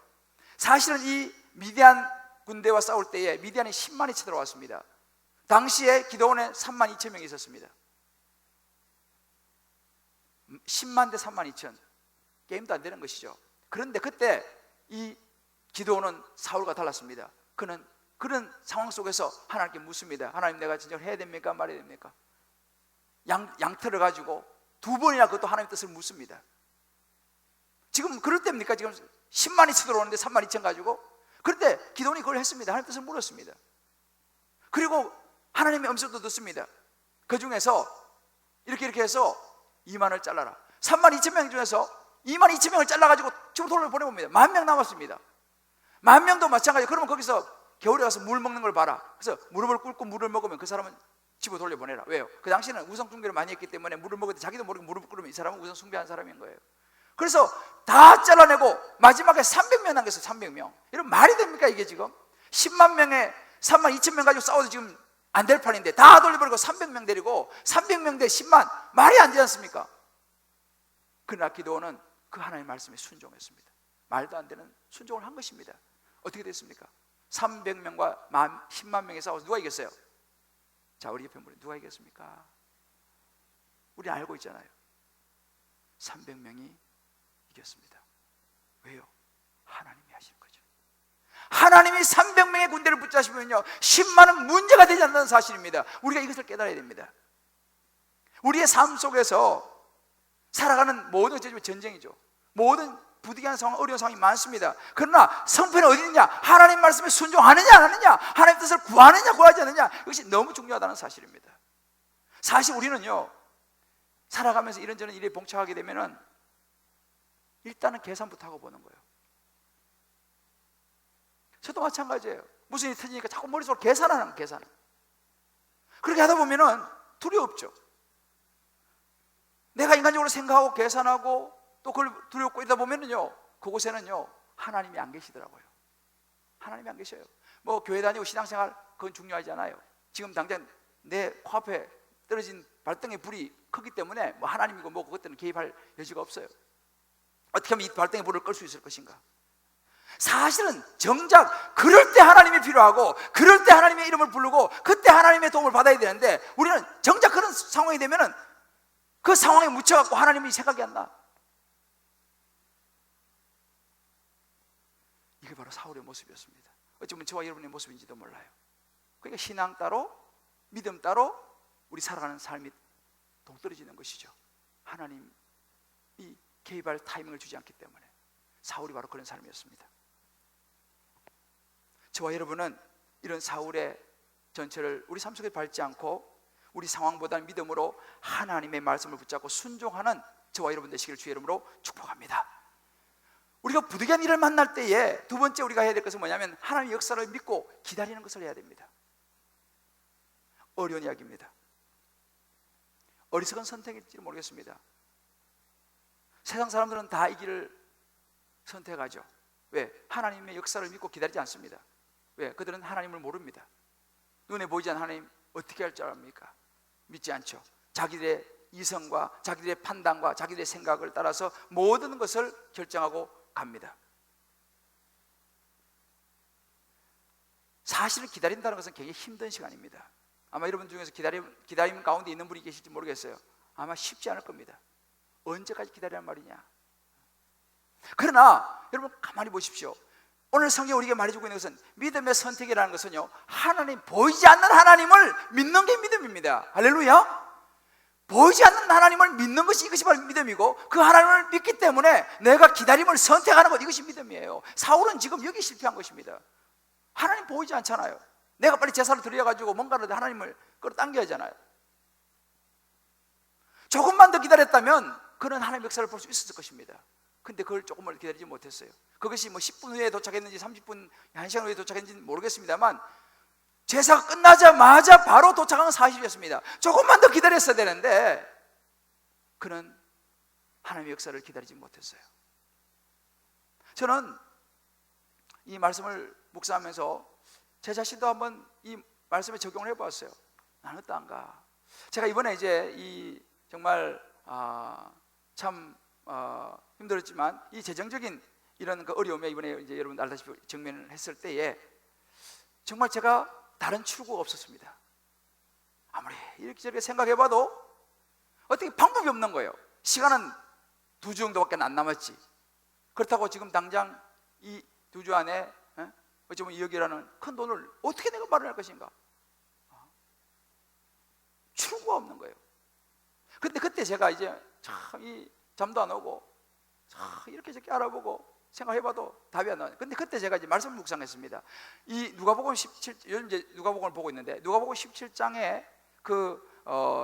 사실은 이 미디안 군대와 싸울 때에 미디안이 10만이 쳐들어왔습니다. 당시에 기드온에 3만 2천 명이 있었습니다. 10만 대 3만 2천, 게임도 안 되는 것이죠. 그런데 그때 이 기드온은 사울과 달랐습니다. 그는 그런 상황 속에서 하나님께 묻습니다. 하나님 내가 진짜 해야 됩니까 말해야 됩니까? 양털을 가지고 2번이나 그것도 하나님의 뜻을 묻습니다. 지금 그럴 때입니까? 지금 10만이 쳐들어오는데 3만 2천 가지고. 그럴 때 기드온이 그걸 했습니다. 하나님의 뜻을 물었습니다. 그리고 하나님의 음성도 듣습니다. 그 중에서 이렇게 해서 2만을 잘라라. 3만 2천 명 중에서 2만 2천 명을 잘라가지고 지금 돌을 보내봅니다. 10,000명 남았습니다. 10,000명도 마찬가지예요. 그러면 거기서 겨울에 가서 물 먹는 걸 봐라. 그래서 무릎을 꿇고 물을 먹으면 그 사람은 집어 돌려보내라. 왜요? 그 당시에는 우상 숭배를 많이 했기 때문에 물을 먹을 때 자기도 모르게 무릎을 꿇으면 이 사람은 우상 숭배한 사람인 거예요. 그래서 다 잘라내고 마지막에 300명 남겼어요. 300명. 이런 말이 됩니까 이게 지금? 10만 명에 3만 2천 명 가지고 싸워도 지금 안 될 판인데 다 돌려버리고 300명 데리고 300명 대 10만 말이 안 되지 않습니까? 그러나 기드온은 그 하나님의 말씀에 순종했습니다. 말도 안 되는 순종을 한 것입니다. 어떻게 됐습니까? 300명과 10만 명이 싸워서 누가 이겼어요? 자, 우리 옆에 분이 누가 이겼습니까? 우리 알고 있잖아요. 300명이 이겼습니다. 왜요? 하나님이 하시는 거죠. 하나님이 300명의 군대를 붙잡으시면요 10만은 문제가 되지 않는 사실입니다. 우리가 이것을 깨달아야 됩니다. 우리의 삶 속에서 살아가는 모든 전쟁이죠. 모든 부득이한 상황, 어려운 상황이 많습니다. 그러나 성패는 어디 있느냐? 하나님 말씀에 순종하느냐 안 하느냐, 하나님 뜻을 구하느냐 구하지 않느냐, 이것이 너무 중요하다는 사실입니다. 사실 우리는요 살아가면서 이런저런 일에 봉착하게 되면은 일단은 계산부터 하고 보는 거예요. 저도 마찬가지예요. 무슨 일이 터지니까 자꾸 머릿속으로 계산하는 거예요. 계산. 그렇게 하다 보면은 두려웠죠. 내가 인간적으로 생각하고 계산하고 또 그걸 두렵고 이러다 보면은요 그곳에는요 하나님이 안 계시더라고요. 하나님이 안 계셔요. 뭐 교회 다니고 신앙생활 그건 중요하지 않아요. 지금 당장 내 코앞에 떨어진 발등에 불이 크기 때문에 뭐 하나님이고 뭐 그것들은 개입할 여지가 없어요. 어떻게 하면 이 발등에 불을 끌 수 있을 것인가? 사실은 정작 그럴 때 하나님이 필요하고 그럴 때 하나님의 이름을 부르고 그때 하나님의 도움을 받아야 되는데 우리는 정작 그런 상황이 되면은 그 상황에 묻혀갖고 하나님이 생각이 안 나. 이게 바로 사울의 모습이었습니다. 어쩌면 저와 여러분의 모습인지도 몰라요. 그러니까 신앙 따로 믿음 따로 우리 살아가는 삶이 동떨어지는 것이죠. 하나님이 개입할 타이밍을 주지 않기 때문에. 사울이 바로 그런 삶이었습니다. 저와 여러분은 이런 사울의 전체를 우리 삶 속에 밟지 않고 우리 상황보다는 믿음으로 하나님의 말씀을 붙잡고 순종하는 저와 여러분 되시기를 주의 이름으로 축복합니다. 우리가 부득이한 일을 만날 때에 두 번째 우리가 해야 될 것은 뭐냐면 하나님의 역사를 믿고 기다리는 것을 해야 됩니다. 어려운 이야기입니다. 어리석은 선택일지 모르겠습니다. 세상 사람들은 다 이 길을 선택하죠. 왜? 하나님의 역사를 믿고 기다리지 않습니다. 왜? 그들은 하나님을 모릅니다. 눈에 보이지 않는 하나님 어떻게 할 줄 압니까? 믿지 않죠. 자기들의 이성과 자기들의 판단과 자기들의 생각을 따라서 모든 것을 결정하고 갑니다. 사실은 기다린다는 것은 굉장히 힘든 시간입니다. 아마 여러분 중에서 기다림 가운데 있는 분이 계실지 모르겠어요. 아마 쉽지 않을 겁니다. 언제까지 기다리란 말이냐? 그러나 여러분 가만히 보십시오. 오늘 성경 우리에게 말해주고 있는 것은 믿음의 선택이라는 것은요 하나님, 보이지 않는 하나님을 믿는 게 믿음입니다. 할렐루야. 보이지 않는 하나님을 믿는 것이 이것이 바로 믿음이고, 그 하나님을 믿기 때문에 내가 기다림을 선택하는 것, 이것이 믿음이에요. 사울은 지금 여기 실패한 것입니다. 하나님 보이지 않잖아요. 내가 빨리 제사를 드려가지고 뭔가를 하나님을 끌어당겨야 하잖아요. 조금만 더 기다렸다면 그는 하나님의 역사를 볼 수 있었을 것입니다. 근데 그걸 조금을 기다리지 못했어요. 그것이 뭐 10분 후에 도착했는지 30분, 1시간 후에 도착했는지 모르겠습니다만 제사가 끝나자마자 바로 도착한 40이었습니다. 조금만 더 기다렸어야 되는데 그는 하나님의 역사를 기다리지 못했어요. 저는 이 말씀을 묵상하면서 제 자신도 한번 이 말씀에 적용을 해보았어요. 나는 어떠한가? 제가 이번에 이제 이 정말 참 힘들었지만 이 재정적인 이런 그 어려움에 이번에 이제 여러분 알다시피 직면을 했을 때에 정말 제가 다른 출구가 없었습니다. 아무리 이렇게 저렇게 생각해봐도 어떻게 방법이 없는 거예요. 시간은 2주 정도밖에 안 남았지. 그렇다고 지금 당장 이 2주 안에 어쩌면 2억이라는 큰 돈을 어떻게 내가 마련할 것인가? 출구가 없는 거예요. 근데 그때 제가 이제 참 이 잠도 안 오고 이렇게 저렇게 알아보고 생각해봐도 답이 안 나와요. 근데 그때 제가 이제 말씀을 묵상했습니다. 이 누가복음 17, 요즘 이제 누가복음을 보고 있는데 누가복음 17장에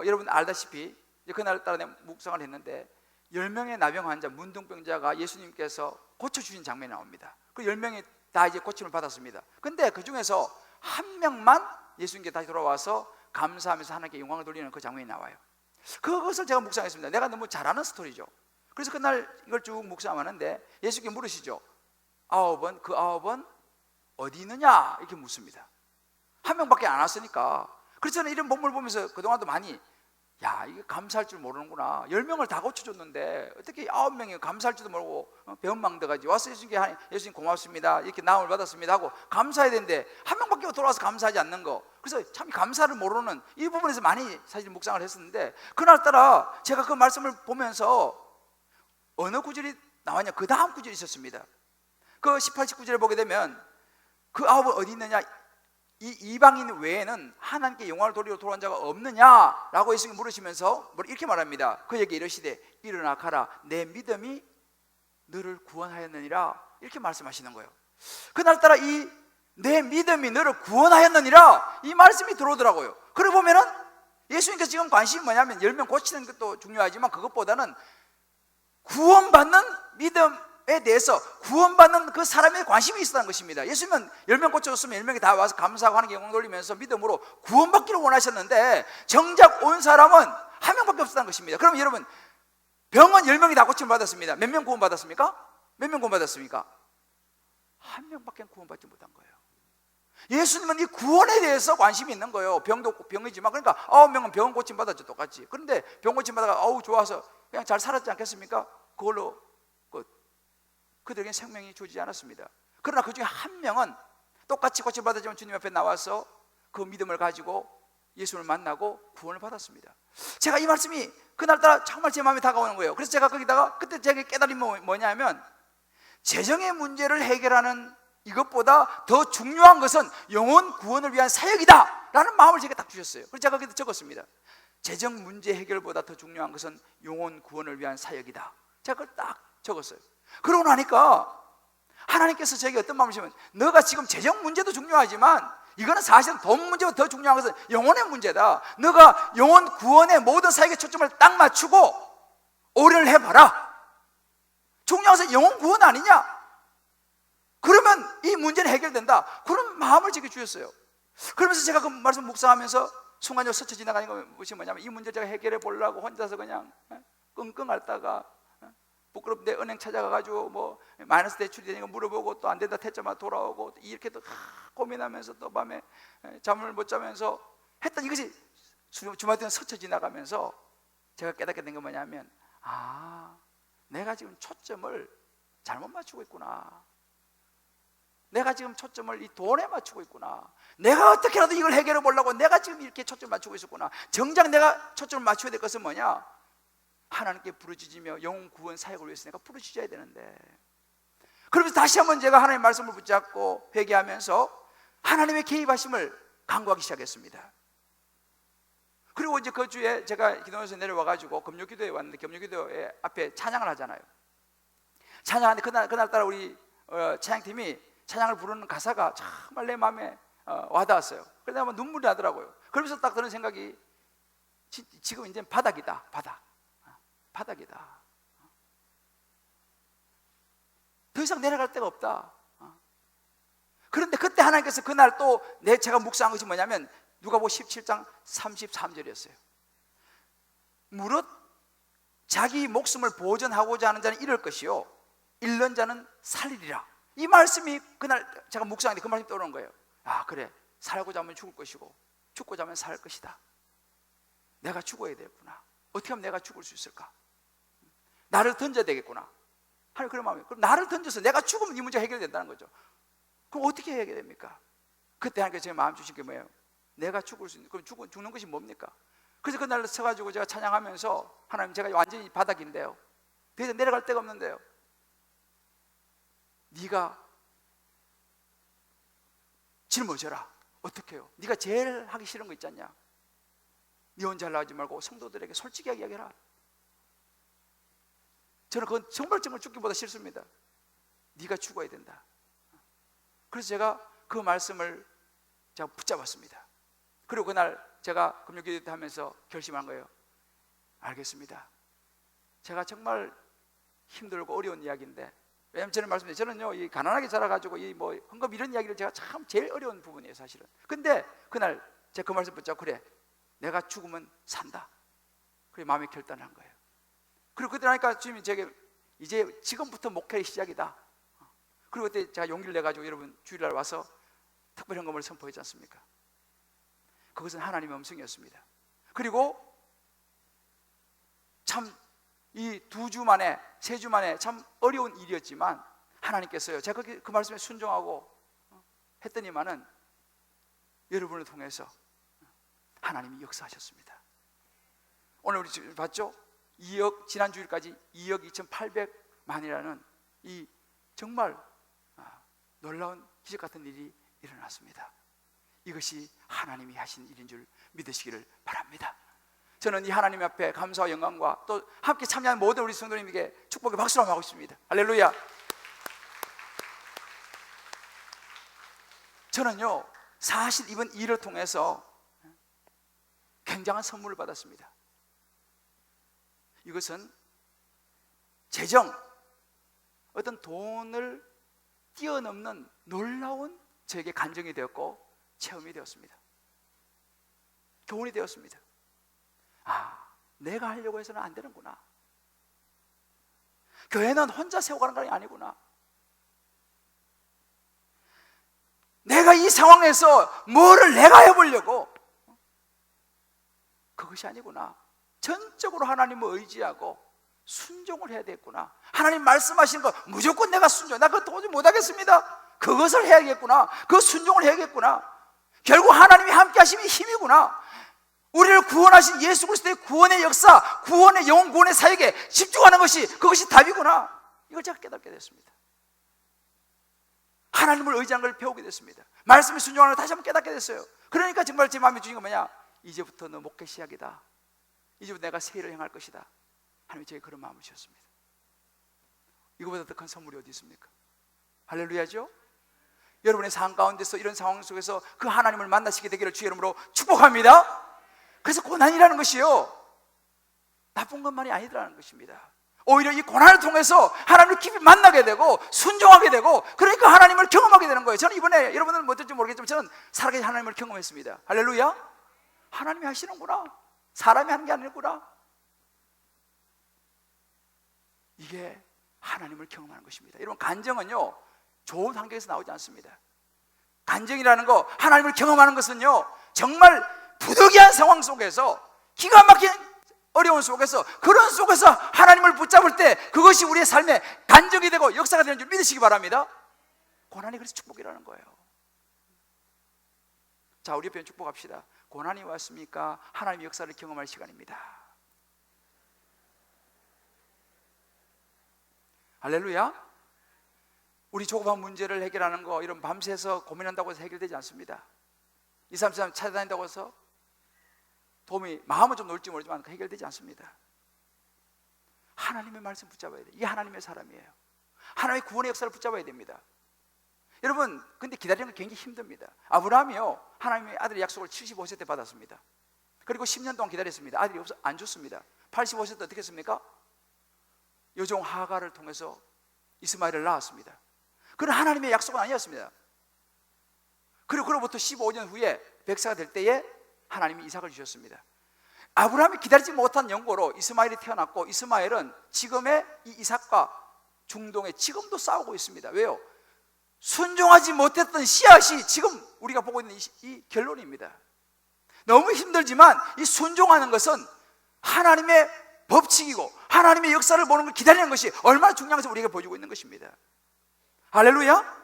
여러분 알다시피 이제 그날따라 내가 묵상을 했는데 10명의 나병 환자, 문둥병자가 예수님께서 고쳐주신 장면이 나옵니다. 그 10명이 다 이제 고침을 받았습니다. 근데 그 중에서 한 명만 예수님께 다시 돌아와서 감사하면서 하나님께 영광을 돌리는 그 장면이 나와요. 그것을 제가 묵상했습니다. 내가 너무 잘 아는 스토리죠. 그래서 그날 이걸 쭉 묵상하는데 예수님께 물으시죠. 9번, 그 9번 어디 있느냐? 이렇게 묻습니다. 한 명밖에 안 왔으니까. 그래서 저는 이런 본문을 보면서 그동안도 많이 이게 감사할 줄 모르는구나. 10명을 다 고쳐줬는데 어떻게 9명이 감사할 줄도 모르고 배은망덕하지. 와서 예수님 고맙습니다, 이렇게 나음을 받았습니다 하고 감사해야 되는데 한 명밖에 돌아와서 감사하지 않는 거. 그래서 참 감사를 모르는 이 부분에서 많이 사실 묵상을 했었는데 그날따라 제가 그 말씀을 보면서 어느 구절이 나왔냐, 그 다음 구절이 있었습니다. 그 18, 19절에 보게 되면 그 9은 어디 있느냐, 이 이방인 외에는 하나님께 영광을 돌리러 돌아온 자가 없느냐라고 예수님이 물으시면서 이렇게 말합니다. 그에게 이르시되 일어나 가라, 내 믿음이 너를 구원하였느니라, 이렇게 말씀하시는 거예요. 그날따라 이 내 믿음이 너를 구원하였느니라 이 말씀이 들어오더라고요. 그러고 보면은 예수님께서 지금 관심이 뭐냐면 10명 고치는 것도 중요하지만 그것보다는 구원받는 믿음에 대해서 구원받는 그 사람에 관심이 있었다는 것입니다. 예수님은 10명 고쳐줬으면 10명이 다 와서 감사하고 하나님께 영광 돌리면서 믿음으로 구원받기를 원하셨는데 정작 온 사람은 한 명밖에 없었다는 것입니다. 그럼 여러분, 병은 10명이 다 고침을 받았습니다. 몇 명 구원받았습니까? 몇 명 구원받았습니까? 한 명밖에 구원받지 못한 거예요. 예수님은 이 구원에 대해서 관심이 있는 거예요. 병도 병이지만, 그러니까 9명은 병 고침 받았죠, 똑같이. 그런데 병 고침 받아가 좋아서 그냥 잘 살았지 않겠습니까? 그걸로 그들에게 생명이 주어지지 않았습니다. 그러나 그 중에 한 명은 똑같이 고침 받았지만 주님 앞에 나와서 그 믿음을 가지고 예수를 만나고 구원을 받았습니다. 제가 이 말씀이 그날따라 정말 제 마음에 다가오는 거예요. 그래서 제가 거기다가 그때 제게 깨달음이 뭐냐면, 재정의 문제를 해결하는 이것보다 더 중요한 것은 영혼 구원을 위한 사역이다 라는 마음을 제가 딱 주셨어요. 그래서 제가 거기다 적었습니다. 재정 문제 해결보다 더 중요한 것은 영혼 구원을 위한 사역이다. 제가 그걸 딱 적었어요. 그러고 나니까 하나님께서 제게 어떤 마음을 주시면, 너가 지금 재정 문제도 중요하지만 이거는 사실은 돈 문제보다 더 중요한 것은 영혼의 문제다. 너가 영혼 구원의 모든 사역에 초점을 딱 맞추고 오래를 해봐라. 중요한 것은 영혼 구원 아니냐? 그러면 이 문제는 해결된다. 그런 마음을 제게 주셨어요. 그러면서 제가 그 말씀 묵상하면서 순간적으로 스쳐 지나가는 것이 뭐냐면, 이 문제를 제가 해결해 보려고 혼자서 그냥 끙끙 앓다가 부끄럽게 은행 찾아가가지고 뭐 마이너스 대출이 되니까 물어보고 또 안 된다 태자마자 돌아오고 이렇게 또 고민하면서 또 밤에 잠을 못 자면서 했던 이것이 주말때는 스쳐 지나가면서 제가 깨닫게 된 게 뭐냐면, 내가 지금 초점을 잘못 맞추고 있구나. 내가 지금 초점을 이 돈에 맞추고 있구나. 내가 어떻게라도 이걸 해결해 보려고 내가 지금 이렇게 초점을 맞추고 있었구나. 정작 내가 초점을 맞춰야 될 것은 뭐냐? 하나님께 부르짖으며 영혼 구원 사역을 위해서 내가 부르짖어야 되는데. 그러면서 다시 한번 제가 하나님의 말씀을 붙잡고 회개하면서 하나님의 개입하심을 간구하기 시작했습니다. 그리고 이제 그 주에 제가 기도에서 내려와가지고 금요기도에 왔는데, 금요기도에 앞에 찬양을 하잖아요. 찬양하는데 그날따라 우리 찬양팀이 찬양을 부르는 가사가 정말 내 마음에 와닿았어요. 그래서 아마 눈물이 나더라고요. 그러면서 딱 드는 생각이, 지금 이제 바닥이다. 바닥이다. 더 이상 내려갈 데가 없다. 그런데 그때 하나님께서 그날 또 제가 묵상한 것이 뭐냐면 누가복음 17장 33절이었어요. 무릇 자기 목숨을 보존하고자 하는 자는 잃을 것이요 잃는 자는 살리리라. 이 말씀이 그날 제가 묵상했는데 그 말씀이 떠오르는 거예요. 아, 그래, 살고자 하면 죽을 것이고 죽고자 하면 살 것이다. 내가 죽어야 되겠구나. 어떻게 하면 내가 죽을 수 있을까? 나를 던져야 되겠구나. 하나님 그런 마음이에요. 그럼 나를 던져서 내가 죽으면 이 문제가 해결된다는 거죠. 그럼 어떻게 해야 됩니까? 그때 하나님께서 제 마음 주신 게 뭐예요? 내가 죽을 수 있는, 그럼 죽는 것이 뭡니까? 그래서 그날 서가지고 제가 찬양하면서, 하나님, 제가 완전히 바닥인데요, 더 이상 내려갈 데가 없는데요, 네가 짊어져라. 어떻게 해요? 네가 제일 하기 싫은 거 있지 않냐? 네 혼자 하려 하지 말고 성도들에게 솔직하게 이야기해라. 저는 그건 정말 죽기보다 싫습니다. 네가 죽어야 된다. 그래서 제가 그 말씀을 제가 붙잡았습니다. 그리고 그날 제가 금요기도 하면서 결심한 거예요. 알겠습니다. 제가 정말 힘들고 어려운 이야기인데, 왜냐면 저는 말씀드려요. 저는요, 이 가난하게 자라가지고 이 뭐 헌금 이런 이야기를 제가 참 제일 어려운 부분이에요, 사실은. 근데 그날 제가 그 말씀 붙잡고, 그래, 내가 죽으면 산다. 그게 마음의 결단을 한 거예요. 그리고 그때 하니까 주님이 제게 이제 지금부터 목회의 시작이다. 그리고 그때 제가 용기를 내가지고 여러분 주일날 와서 특별 헌금을 선포했지 않습니까? 그것은 하나님의 음성이었습니다. 그리고 참 이 2주 만에 3주 만에 참 어려운 일이었지만 하나님께서요, 제가 그 말씀에 순종하고 했더니만은 여러분을 통해서 하나님이 역사하셨습니다. 오늘 우리 지금 봤죠? 2억, 지난 주일까지 2억 2,800만이라는 이 정말 놀라운 기적 같은 일이 일어났습니다. 이것이 하나님이 하신 일인 줄 믿으시기를 바랍니다. 저는 이 하나님 앞에 감사와 영광과 또 함께 참여한 모든 우리 성도님에게 축복의 박수를 하고 있습니다. 할렐루야. 저는요, 사실 이번 일을 통해서 굉장한 선물을 받았습니다. 이것은 재정, 어떤 돈을 뛰어넘는 놀라운 저에게 간증이 되었고 체험이 되었습니다. 교훈이 되었습니다. 아, 내가 하려고 해서는 안 되는구나. 교회는 혼자 세워가는 게 아니구나. 내가 이 상황에서 뭐를 내가 해보려고, 그것이 아니구나. 전적으로 하나님을 의지하고 순종을 해야 되겠구나. 하나님 말씀하신 거 무조건 내가 순종, 나 그거 도저히 못하겠습니다. 그것을 해야겠구나. 그 순종을 해야겠구나. 결국 하나님이 함께 하심이 힘이구나. 우리를 구원하신 예수 그리스도의 구원의 역사, 구원의 영혼 구원의 사역에 집중하는 것이, 그것이 답이구나. 이걸 제가 깨닫게 됐습니다. 하나님을 의지하는 걸 배우게 됐습니다. 말씀에 순종하는 걸 다시 한번 깨닫게 됐어요. 그러니까 정말 제 마음에 주신 건 뭐냐? 이제부터 너 목회 시작이다. 이제부터 내가 새 일을 행할 것이다. 하나님이 제게 그런 마음을 주셨습니다. 이거보다 더 큰 선물이 어디 있습니까? 할렐루야죠? 여러분의 삶 가운데서 이런 상황 속에서 그 하나님을 만나시게 되기를 주의 이름으로 축복합니다. 그래서 고난이라는 것이요, 나쁜 것만이 아니라는 것입니다. 오히려 이 고난을 통해서 하나님을 깊이 만나게 되고 순종하게 되고, 그러니까 하나님을 경험하게 되는 거예요. 저는 이번에 여러분들은 뭐 어떨지 모르겠지만 저는 살아계신 하나님을 경험했습니다. 할렐루야. 하나님이 하시는구나. 사람이 하는 게 아니구나. 이게 하나님을 경험하는 것입니다. 여러분, 간증은요 좋은 환경에서 나오지 않습니다. 간증이라는 거, 하나님을 경험하는 것은요 정말 부득이한 상황 속에서, 기가 막힌 어려운 속에서, 그런 속에서 하나님을 붙잡을 때 그것이 우리의 삶에 간증이 되고 역사가 되는 줄 믿으시기 바랍니다. 고난이 그래서 축복이라는 거예요. 자, 우리 옆에 축복합시다. 고난이 왔습니까? 하나님의 역사를 경험할 시간입니다. 할렐루야. 우리 조그만 문제를 해결하는 거, 이런 밤새서 고민한다고 해서 해결되지 않습니다. 2, 3, 3 찾아다닌다고 해서 도움이 마음은 좀 놓을지 모르지만 해결되지 않습니다. 하나님의 말씀 붙잡아야 돼요. 이게 하나님의 사람이에요. 하나님의 구원의 역사를 붙잡아야 됩니다. 여러분, 근데 기다리는 게 굉장히 힘듭니다. 아브라함이요, 하나님의 아들의 약속을 75세 때 받았습니다. 그리고 10년 동안 기다렸습니다. 아들이 안 줬습니다. 85세 때 어떻게 했습니까? 여종 하가를 통해서 이스마엘을 낳았습니다. 그건 하나님의 약속은 아니었습니다. 그리고 그로부터 15년 후에 100세가 될 때에 하나님이 이삭을 주셨습니다. 아브라함이 기다리지 못한 연고로 이스마엘이 태어났고, 이스마엘은 지금의 이 이삭과 중동에 지금도 싸우고 있습니다. 왜요? 순종하지 못했던 씨앗이 지금 우리가 보고 있는 이 결론입니다. 너무 힘들지만 이 순종하는 것은 하나님의 법칙이고 하나님의 역사를 보는 걸 기다리는 것이 얼마나 중요한 것을 우리에게 보여주고 있는 것입니다. 할렐루야.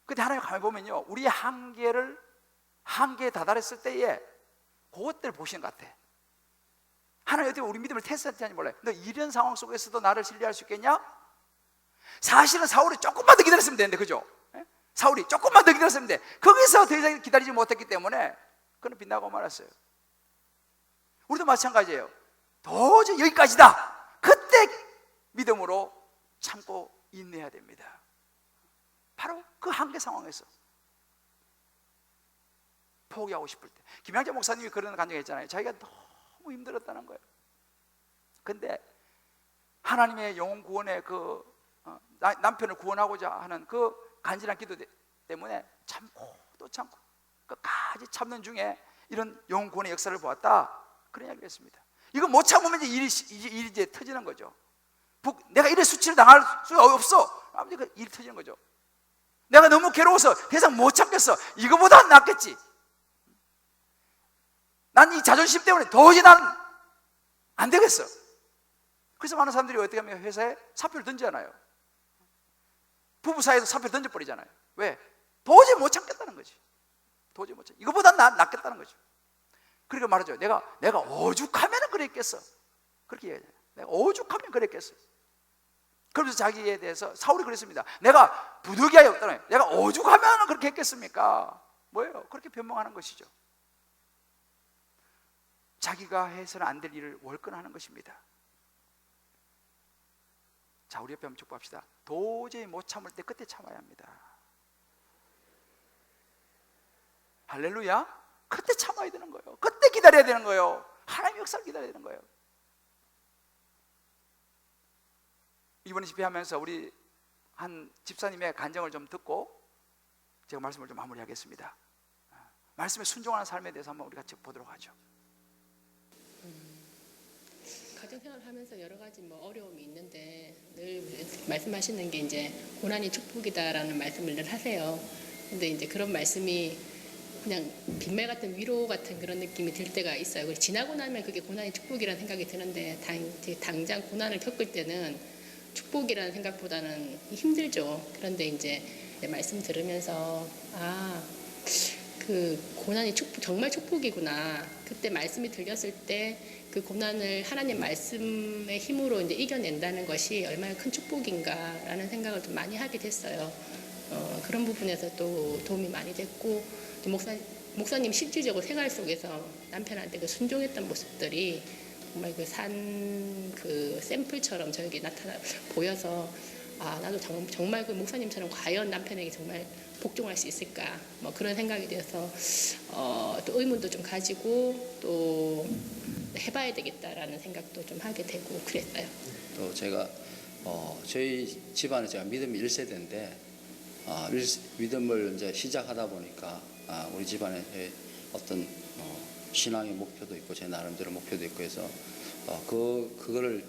근데 하나님 가만히 보면요, 우리의 한계에 다다랐을 때에 그것들을 보시는 것 같아. 하나님 어떻게 우리 믿음을 테스트하는지 몰라요. 너 이런 상황 속에서도 나를 신뢰할 수 있겠냐? 사실은 사울이 조금만 더 기다렸으면 되는데, 그죠? 사울이 조금만 더 기다렸으면 돼. 거기서 더 이상 기다리지 못했기 때문에 그는 빗나가고 말았어요. 우리도 마찬가지예요. 도저히 여기까지다. 그때 믿음으로 참고 인내해야 됩니다. 바로 그 한계 상황에서 포기하고 싶을 때. 김양재 목사님이 그런 간증을 했잖아요. 자기가 너무 힘들었다는 거예요. 근데 하나님의 영혼 구원의 남편을 구원하고자 하는 그 간절한 기도 때문에 참고 또 참고 끝까지 참는 중에 이런 영혼 구원의 역사를 보았다, 그런 이야기를 했습니다. 이거 못 참으면 이제 일이 터지는 거죠. 내가 이래 수치를 당할 수 없어. 아버지, 그 일이 터지는 거죠. 내가 너무 괴로워서 더 이상 못 참겠어. 이거보다 낫겠지. 난 이 자존심 때문에 도저히 난 안 되겠어. 그래서 많은 사람들이 어떻게 하면 회사에 사표를 던지잖아요. 부부 사이에도 사표를 던져버리잖아요. 왜? 도저히 못 참겠다는 거지. 도저히 못 참. 이거보다 낫겠다는 거죠. 그러니까 말하죠. 내가 오죽하면 그랬겠어. 그렇게 얘기해요. 내가 오죽하면 그랬겠어. 그러면서 자기에 대해서 사울이 그랬습니다. 내가 부득이하여 없다네. 내가 오죽하면 그렇게 했겠습니까? 뭐예요? 그렇게 변명하는 것이죠. 자기가 해서는 안 될 일을 월권하는 것입니다. 자, 우리 옆에 한번 축복합시다. 도저히 못 참을 때 그때 참아야 합니다. 할렐루야. 그때 참아야 되는 거예요. 그때 기다려야 되는 거예요. 하나님의 역사를 기다려야 되는 거예요. 이번에 집회하면서 우리 한 집사님의 간증을 좀 듣고 제가 말씀을 좀 마무리하겠습니다. 말씀에 순종하는 삶에 대해서 한번 우리 같이 보도록 하죠. 가정생활을 하면서 여러 가지 어려움이 있는데 늘 말씀하시는 게 이제 고난이 축복이다라는 말씀을 늘 하세요. 근데 이제 그런 말씀이 그냥 빈말 같은 위로 같은 그런 느낌이 들 때가 있어요. 지나고 나면 그게 고난이 축복이라는 생각이 드는데 당장 고난을 겪을 때는 축복이라는 생각보다는 힘들죠. 그런데 이제 말씀 들으면서 그 고난이 정말 축복이구나. 그때 말씀이 들렸을 때 그 고난을 하나님 말씀의 힘으로 이제 이겨낸다는 것이 얼마나 큰 축복인가라는 생각을 좀 많이 하게 됐어요. 그런 부분에서 또 도움이 많이 됐고, 목사님 실질적으로 생활 속에서 남편한테 그 순종했던 모습들이 정말 그 샘플처럼 저에게 보여서 나도 정말 그 목사님처럼 과연 남편에게 정말 복종할 수 있을까, 그런 생각이 되어서 또 의문도 좀 가지고 또 해봐야 되겠다라는 생각도 좀 하게 되고 그랬어요. 또 제가 저희 집안에 제가 믿음이 1세대인데 믿음을 이제 시작하다 보니까 우리 집안에 어떤 신앙의 목표도 있고 제 나름대로 목표도 있고 해서 그거를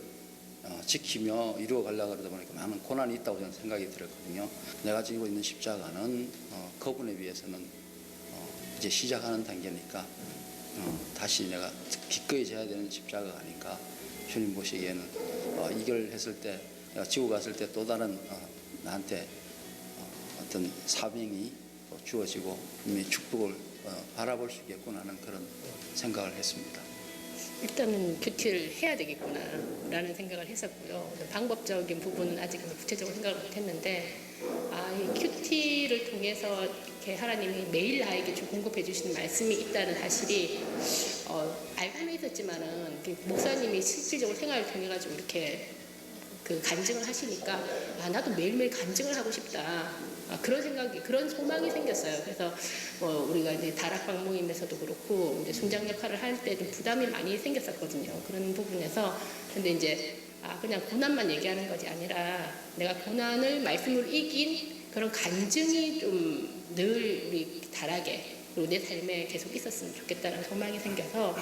지키며 이루어 가려고 그러다 보니까 많은 고난이 있다고 저는 생각이 들었거든요. 내가 지고 있는 십자가는 그분에 비해서는 이제 시작하는 단계니까 다시 내가 기꺼이 져야 되는 십자가가 아닌가. 주님 보시기에는 이걸 했을 때 내가 지고 갔을 때 또 다른 나한테 어떤 사명이 주어지고 분명히 축복을 바라볼 수 있겠구나 하는 그런 생각을 했습니다. 일단은 큐티를 해야 되겠구나라는 생각을 했었고요. 방법적인 부분은 아직 구체적으로 생각을 못했는데 이 큐티를 통해서 이렇게 하나님이 매일 나에게 공급해 주시는 말씀이 있다는 사실이 알고는 있었지만은 목사님이 실질적으로 생활을 통해 가지고 이렇게 그 간증을 하시니까 나도 매일매일 간증을 하고 싶다. 그런 생각이, 그런 소망이 생겼어요. 그래서 우리가 이제 다락방 모임에서도 그렇고 이제 순장 역할을 할 때 좀 부담이 많이 생겼었거든요. 그런 부분에서 근데 이제 그냥 고난만 얘기하는 것이 아니라 내가 고난을 말씀으로 이긴 그런 간증이 좀 늘 우리 다락에 그리고 내 삶에 계속 있었으면 좋겠다는 소망이 생겨서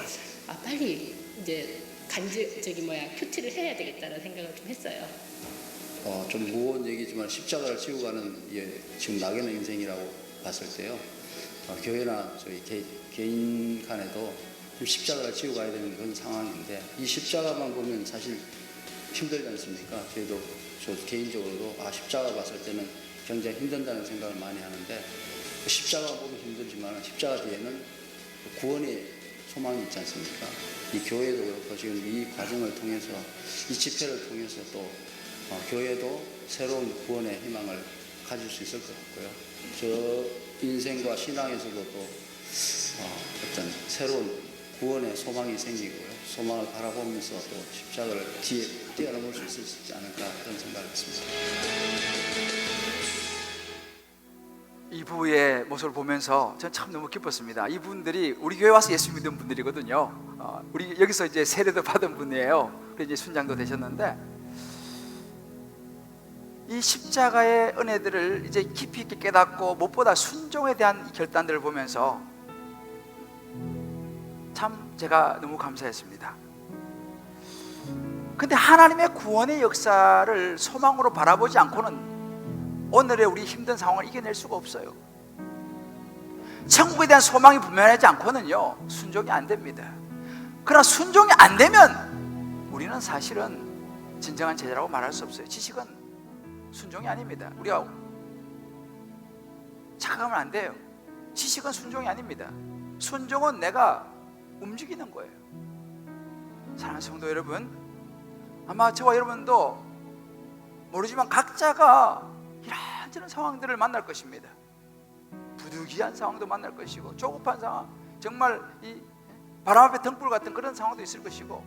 빨리 이제 큐티를 해야 되겠다는 생각을 좀 했어요. 좀 무거운 얘기지만 십자가를 지고 가는 지금 낙연의 인생이라고 봤을 때요. 교회나 저희 개인 간에도 좀 십자가를 지고 가야 되는 그런 상황인데 이 십자가만 보면 사실 힘들지 않습니까? 저 개인적으로도 십자가 봤을 때는 굉장히 힘든다는 생각을 많이 하는데 십자가 보면 힘들지만 십자가 뒤에는 구원의 소망이 있지 않습니까? 이 교회도 그렇고 지금 이 과정을 통해서 이 집회를 통해서 또 교회도 새로운 구원의 희망을 가질 수 있을 것 같고요. 저 인생과 신앙에서도 또 어떤 새로운 구원의 소망이 생기고요. 소망을 바라보면서 또 십자가를 뒤에 뛰어넘을 수 있지 않을까 그런 생각을 했습니다. 이 부부의 모습을 보면서 저는 참 너무 기뻤습니다. 이분들이 우리 교회 와서 예수 믿은 분들이거든요. 우리 여기서 이제 세례도 받은 분이에요. 그래서 이제 순장도 되셨는데 이 십자가의 은혜들을 이제 깊이 있게 깨닫고 무엇보다 순종에 대한 결단들을 보면서 참 제가 너무 감사했습니다. 근데 하나님의 구원의 역사를 소망으로 바라보지 않고는 오늘의 우리 힘든 상황을 이겨낼 수가 없어요. 천국에 대한 소망이 분명하지 않고는요 순종이 안 됩니다. 그러나 순종이 안 되면 우리는 사실은 진정한 제자라고 말할 수 없어요. 지식은 순종이 아닙니다. 우리가 착각하면 안 돼요. 지식은 순종이 아닙니다. 순종은 내가 움직이는 거예요. 사랑하는 성도 여러분, 아마 저와 여러분도 모르지만 각자가 이런저런 상황들을 만날 것입니다. 부득이한 상황도 만날 것이고 조급한 상황, 정말 이 바람 앞에 등불 같은 그런 상황도 있을 것이고,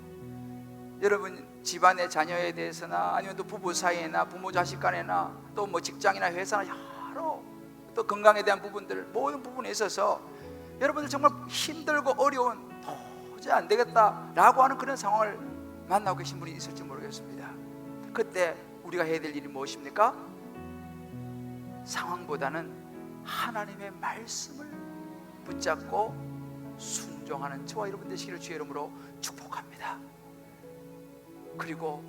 여러분 집안의 자녀에 대해서나 아니면 또 부부 사이에나 부모 자식 간에나 또 뭐 직장이나 회사나 여러 또 건강에 대한 부분들, 모든 부분에 있어서 여러분들 정말 힘들고 어려운 도저히 안 되겠다라고 하는 그런 상황을 만나고 계신 분이 있을지 모르겠습니다. 그때 우리가 해야 될 일이 무엇입니까? 상황보다는 하나님의 말씀을 붙잡고 순종하는 저와 여러분 되시기를 주의 이름으로 축복합니다. 그리고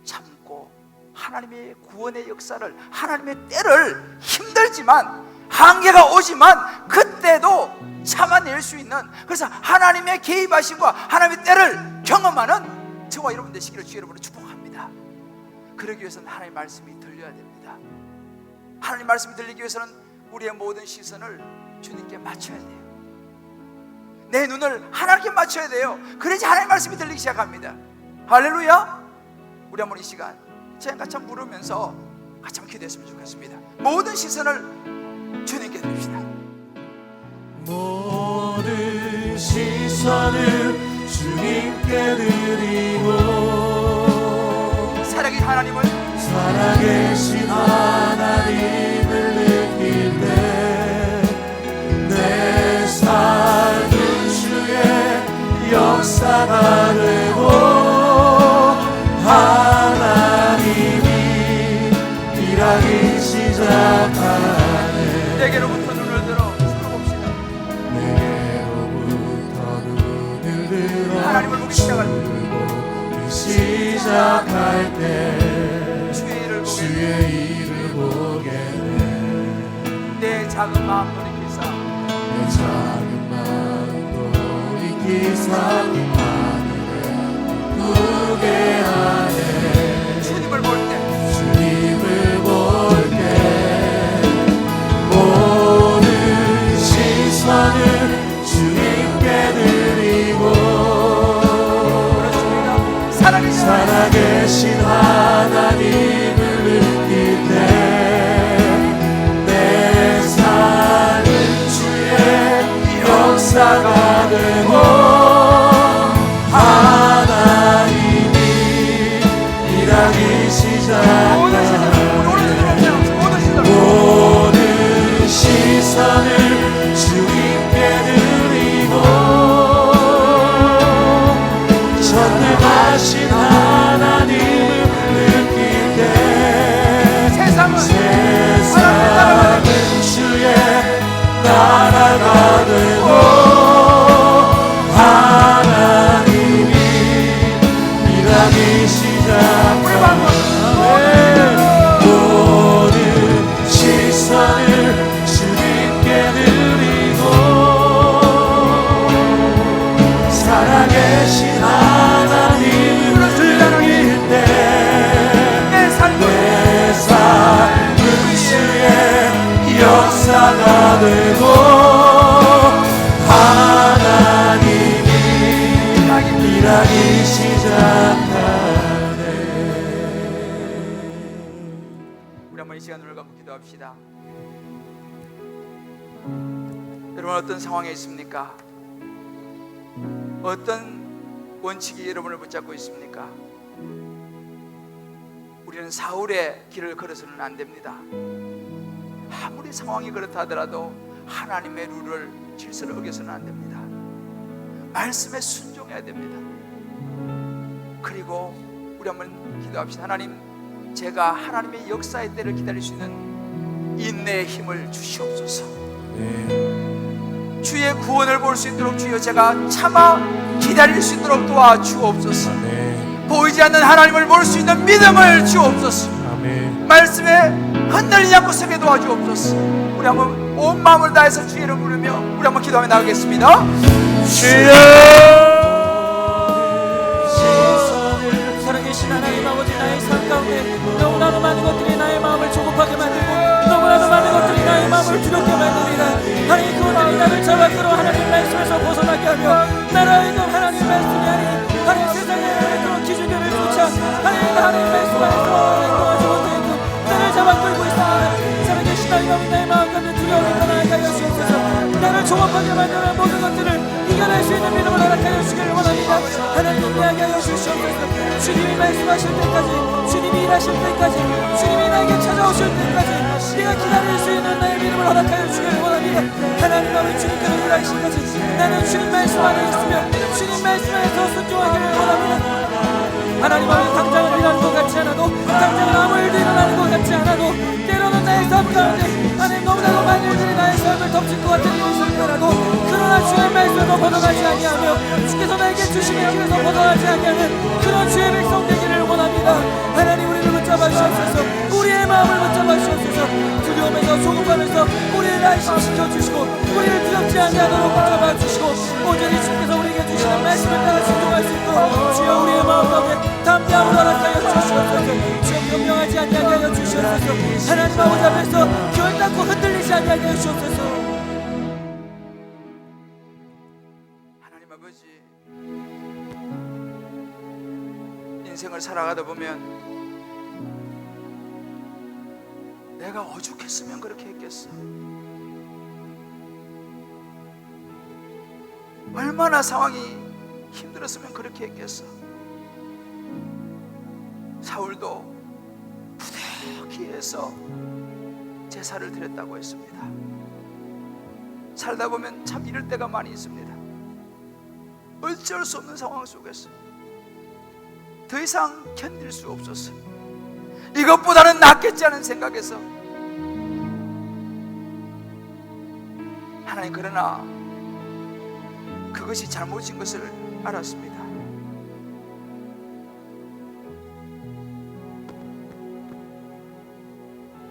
참고 하나님의 구원의 역사를, 하나님의 때를, 힘들지만 한계가 오지만 그때도 참아낼 수 있는, 그래서 하나님의 개입하심과 하나님의 때를 경험하는 저와 여러분 되시기를 주의 이름으로 축복합니다. 그러기 위해서는 하나님의 말씀이 들려야 됩니다. 하나님 말씀이 들리기 위해서는 우리의 모든 시선을 주님께 맞춰야 돼요. 내 눈을 하나님께 맞춰야 돼요. 그래야지 하나님 말씀이 들리기 시작합니다. 할렐루야. 우리 한번 이 시간 제가 같이 한번 부르면서 같이 한번 기도했으면 좋겠습니다. 모든 시선을 주님께 드립시다. 모든 시선을 주님께 드리고 살아계신 하나님을 느낄 때 내 삶은 주의 역사가 되고 하나님이 일하기 시작하네. 내게로부터 눈을 들어 살아봅시다. 내게로부터 눈을 들어 하나님을 보기 시작할 때 주의 일을 보게 돼. 내 작은 마음 돌이키사 내 작은 마음 돌이키사 하늘에 누게 하네. 주님을 볼 때 모든 시선을 주님께 드리고 살아계신 하나님을 느낄 때 내 삶 나라가 되고 하나님이 일하기 시작하네. 모든 시선을 주님께 드리고 살아계신 하나님을 느낄 때내 삶은 주의 역사가 되고 하나님이 일하기 시작하네. 우리 한번 이 시간 눈을 감고 기도합시다. 여러분 어떤 상황에 있습니까? 어떤 원칙이 여러분을 붙잡고 있습니까? 우리는 사울의 길을 걸어서는 안 됩니다. 아무리 상황이 그렇다 하더라도 하나님의 룰을 질서를 어겨서는 안 됩니다. 말씀에 순종해야 됩니다. 그리고 우리 한번 기도합시다. 하나님, 제가 하나님의 역사의 때를 기다릴 수 있는 인내의 힘을 주시옵소서. 주의 구원을 볼 수 있도록 주여 제가 참아 기다릴 수 있도록 도와주옵소서. 보이지 않는 하나님을 볼 수 있는 믿음을 주옵소서. 말씀에 흔들리지 않고 서게 도와주옵소서. 우리 한번 온 마음을 다해서 주의 이름 부르며 우리 한번 기도하며 나가겠습니다. 주여 살아계신 하나님 아버지, 나의 삶 가운데 너무나도 많은 것들이 나의 마음을 조급하게 만들고 너무나도 많은 것들이 나의 마음을 두렵게 만듭니다. 하나님, 그것들이 나를 잡아 끌어 하나님 말씀에서 벗어나게 하며 나를 하여금 하나님 말씀이 아닌 하나님 세상의 그런 기준들을 쫓아 하나님 말씀 안에서 행동하지 못하게끔 나를 잡아 끌고 있습니다. 살아계신 하나님 아버지, 나의 마음 가운데 두려움이 떠나게 하여 주옵소서. 나를 조급하게 만드는 모든 것들을 이겨낼 수 있는 믿음을 허락하여 주기를 원합니다. 하나님, 인내하게 하여 주시옵소서. 주님이 말씀하실 때까지, 주님이 일하실 때까지, 주님이 나에게 찾아오실 때까지 내가 기다릴 수 있는 나의 믿음을 허락하여 주기를 원합니다. 하나님 아버지, 주님께서 일하시기까지 나는 주님 말씀 안에 있으며 주님 말씀에서 순종하기를 원합니다. 하나님 아버지, 당장은 일하는 것 같지 않아도, 당장은 아무 일도 일어나는 것 같지 않아도, 때로는 나의 삶 가운데 하나님 너무나도 많은 일들이 나의 삶을 덮칠 것 같은 일이 있을지라도 그러나 주의 말씀에서 벗어나지 아니하며 주께서 나에게 주시는 길에서 벗어나지 아니하는 그런 주의 백성 되기를 원합니다. 하나님, 우리를 붙잡아 주옵소서. 우리의 마음을 붙잡아 주옵소서. 두려움에서 조급함에서 우리를 안심시켜 주시고 우리를 두렵지 아니하도록 붙잡아 주시고 오직 주께서 우리에게 주시는 말씀을 따라 순종할 수 있도록 주여 우리의 마음 가운데 담대함을 허락하여 주시옵소서. 주여 변명하지 아니하게 하여 주시옵소서. 하나님 아버지 앞에서 결단코 흔들리지 아니하게 하여 주옵소서. 하나님 아버지, 인생을 살아가다 보면 내가 오죽했으면 그렇게 했겠어. 얼마나 상황이 힘들었으면 그렇게 했겠어. 사울도 부득이 해서 제사를 드렸다고 했습니다. 살다 보면 참 이럴 때가 많이 있습니다. 어쩔 수 없는 상황 속에서 더 이상 견딜 수 없어서 이것보다는 낫겠지 하는 생각에서 하나님, 그러나 그것이 잘못인 것을 알았습니다.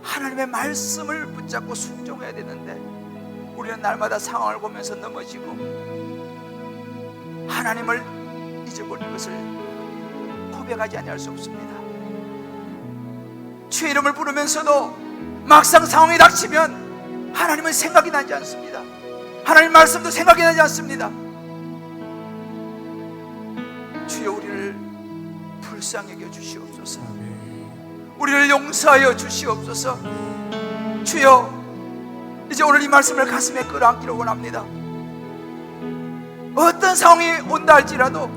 하나님의 말씀을 붙잡고 순종해야 되는데 우리는 날마다 상황을 보면서 넘어지고 하나님을 잊어버린 것을 고백하지 아니할 수 없습니다. 주의 이름을 부르면서도 막상 상황이 닥치면 하나님은 생각이 나지 않습니다. 하나님 말씀도 생각이 나지 않습니다. 주여, 우리를 불쌍히 여겨 주시옵소서. 우리를 용서하여 주시옵소서. 주여, 이제 오늘 이 말씀을 가슴에 끌어안기를 원합니다. 어떤 상황이 온다 할지라도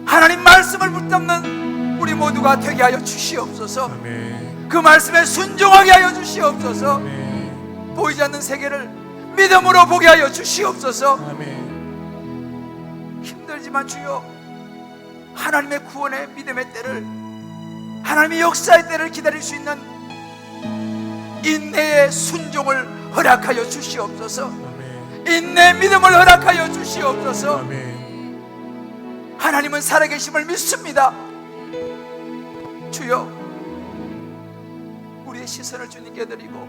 하나님 말씀을 붙잡는 우리 모두가 되게 하여 주시옵소서. 그 말씀에 순종하게 하여 주시옵소서. 보이지 않는 세계를 믿음으로 보게 하여 주시옵소서. 힘들지만 주여, 하나님의 구원의 믿음의 때를, 하나님의 역사의 때를 기다릴 수 있는 인내의 순종을 허락하여 주시옵소서. 아멘. 인내 믿음을 허락하여 주시옵소서. 아멘. 하나님은 살아계심을 믿습니다. 주여, 우리의 시선을 주님께 드리고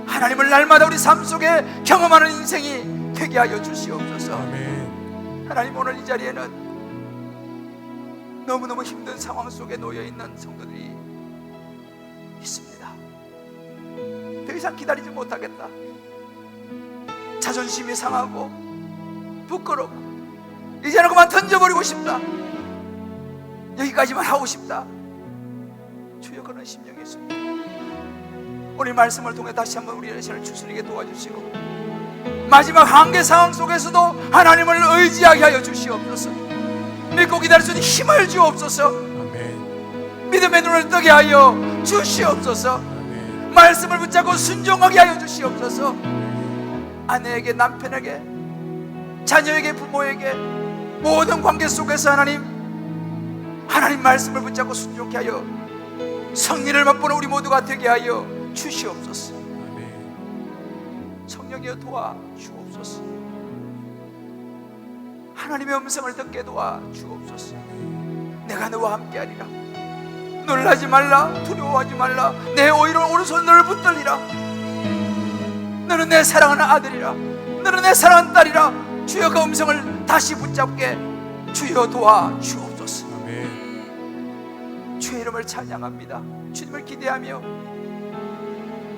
하나님을 날마다 우리 삶 속에 경험하는 인생이 되게 하여 주시옵소서. 아멘. 하나님, 오늘 이 자리에는 너무너무 힘든 상황 속에 놓여있는 성도들이 있습니다. 더 이상 기다리지 못하겠다. 자존심이 상하고 부끄럽고 이제는 그만 던져버리고 싶다. 여기까지만 하고 싶다. 주여, 그런 심령이 있습니다. 오늘 말씀을 통해 다시 한번 우리의 신을 추스리게 도와주시고 마지막 한계 상황 속에서도 하나님을 의지하게 하여 주시옵소서. 믿고 기다릴 수 있는 힘을 주옵소서. 아멘. 믿음의 눈을 뜨게 하여 주시옵소서. 아멘. 말씀을 붙잡고 순종하게 하여 주시옵소서. 아내에게, 남편에게, 자녀에게, 부모에게 모든 관계 속에서 하나님 말씀을 붙잡고 순종케 하여 성리를 맛보는 우리 모두가 되게 하여 주시옵소서. 아멘. 성령이여 도와주옵소서. 하나님의 음성을 듣게 도와주옵소서. 내가 너와 함께하리라. 놀라지 말라, 두려워하지 말라. 내 오른손 너를 붙들리라. 너는 내 사랑하는 아들이라. 너는 내 사랑하는 딸이라. 주여, 그 음성을 다시 붙잡게 주여 도와주옵소서. 아멘. 주의 이름을 찬양합니다. 주님을 기대하며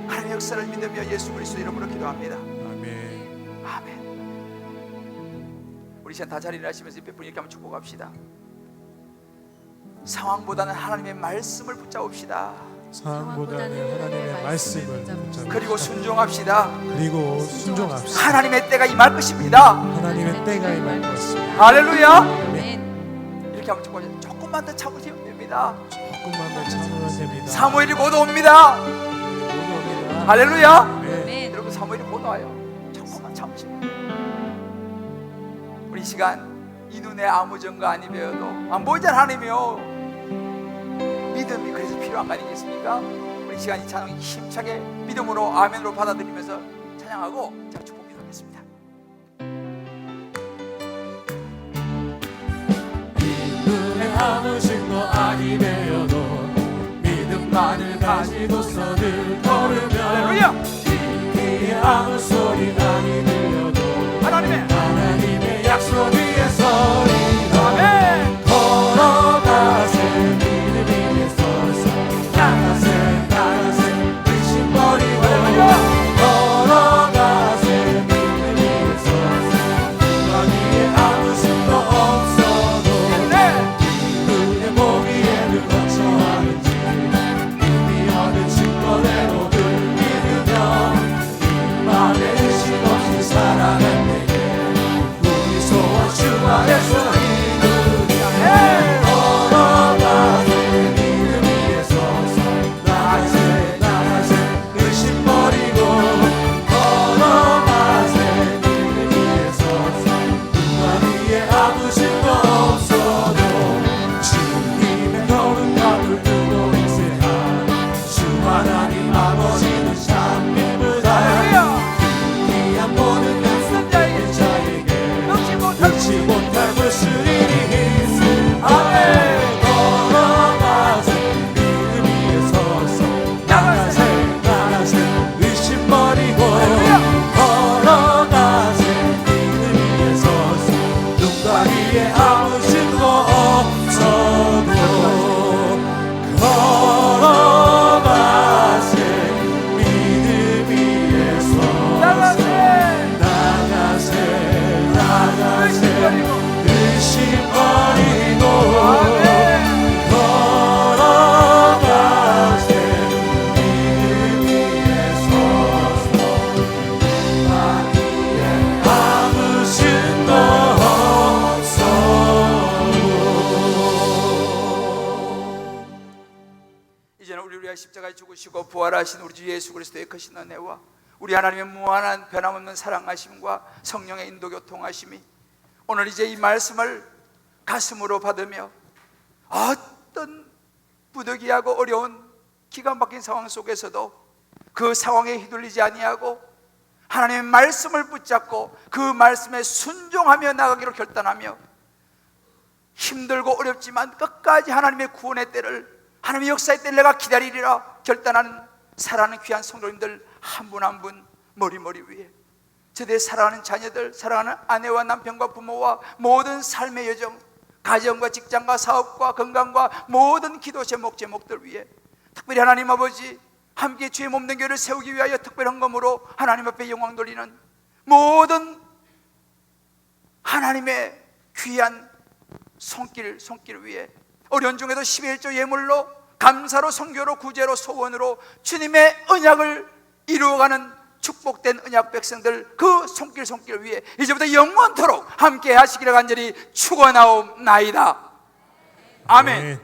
하나님의 역사를 믿으며 예수 그리스도 이름으로 기도합니다. 아멘. 아멘. 우리 시간 다 자리를 하시면서 몇 분 이렇게 한번 축복합시다. 상황보다는 하나님의 말씀을 붙잡읍시다. 상황보다는 하나님의 말씀을 붙잡읍시다. 그리고 순종합시다. 그리고 순종합시다. 하나님의 때가 임할 것입니다. 하나님의 때가 임할 것입니다. 할렐루야. 아멘. 이렇게 한번 축복합시다. 조금만 더 참으시면 됩니다. 조금만 더 참으면 됩니다. 사무엘이 곧 옵니다. 모두 옵니다. 할렐루야. 네. 여러분, 사무엘이 곧 와요. 조금만 참으시면 돼요. 우리 이 시간 이 눈에 아무 증거 아니 배워도 안 보이잖아 하나님이요. 믿음이 그래서 필요한 거 아니겠습니까? 우리 이 시간 이 찬양 힘차게 믿음으로 아멘으로 받아들이면서 찬양하고 자, 축복 기도하겠습니다. 눈에 아무 증거 아니 배워도 믿음만을 가지고서 늘 걸으면 할렐루야. 귀에 아무 소리 아니 들려도 하나님의 약속 위에 서리라. 아멘. 걸어가세 믿음 위에 서서 나가세 의심 버리고 걸어가세 믿음 위에 서서 누가 위에 아무 증거 없어도 눈에 보기에는 어쩌하는지 이미 얻은 증거대로 늘 믿으며 맘에 의심 없이 살아갈 때에 우리 소원 주 안에서 이루리라. 걸어가세 믿음 위에 서서 나가세 의심 버리고 걸어가세 믿음 위에 서서 누가 위에 아무 증거 없어도 주님의 거룩함을 두고 있으라. 주 하나님 아버지는 참 믿으라. 귀한 모든 자에게 놓지 못할 물수리니 아멘. 걸어가세 믿음 위에 서서 나가세 의심 버리고 걸어가세 믿음 위에 서서 누가 위에 아무 증거 없어도 걸어가세 믿음 위에 서서 나가세 의심 버리고 걸어가세 믿음 위에 서서 나기에 아무 증거 없어도. 이제는 우리를 위하여 십자가에 죽으시고 부활하신 우리 주 예수 그리스도의 크신 은혜와 우리 하나님의 무한한 변함없는 사랑하심과 성령의 인도 교통하심이 오늘 이제 이 말씀을 가슴으로 받으며 어떤 부득이하고 어려운 기가 막힌 상황 속에서도 그 상황에 휘둘리지 아니하고 하나님의 말씀을 붙잡고 그 말씀에 순종하며 나가기로 결단하며 힘들고 어렵지만 끝까지 하나님의 구원의 때를, 하나님의 역사의 때를 내가 기다리리라 결단하는 사랑하는 귀한 성도님들 한 분 한 분 머리 위에 저들의 사랑하는 자녀들, 사랑하는 아내와 남편과 부모와 모든 삶의 여정, 가정과 직장과 사업과 건강과 모든 기도 제목들 위에 특별히 하나님 아버지 함께 주의 몸된 교회를 세우기 위하여 특별한 검으로 하나님 앞에 영광 돌리는 모든 하나님의 귀한 손길 위에 어려운 중에도 11조 예물로 감사로 선교로 구제로 소원으로 주님의 언약을 이루어가는 축복된 언약 백성들 그 손길 위에 이제부터 영원토록 함께 하시기를 간절히 축원하옵나이다. 아멘.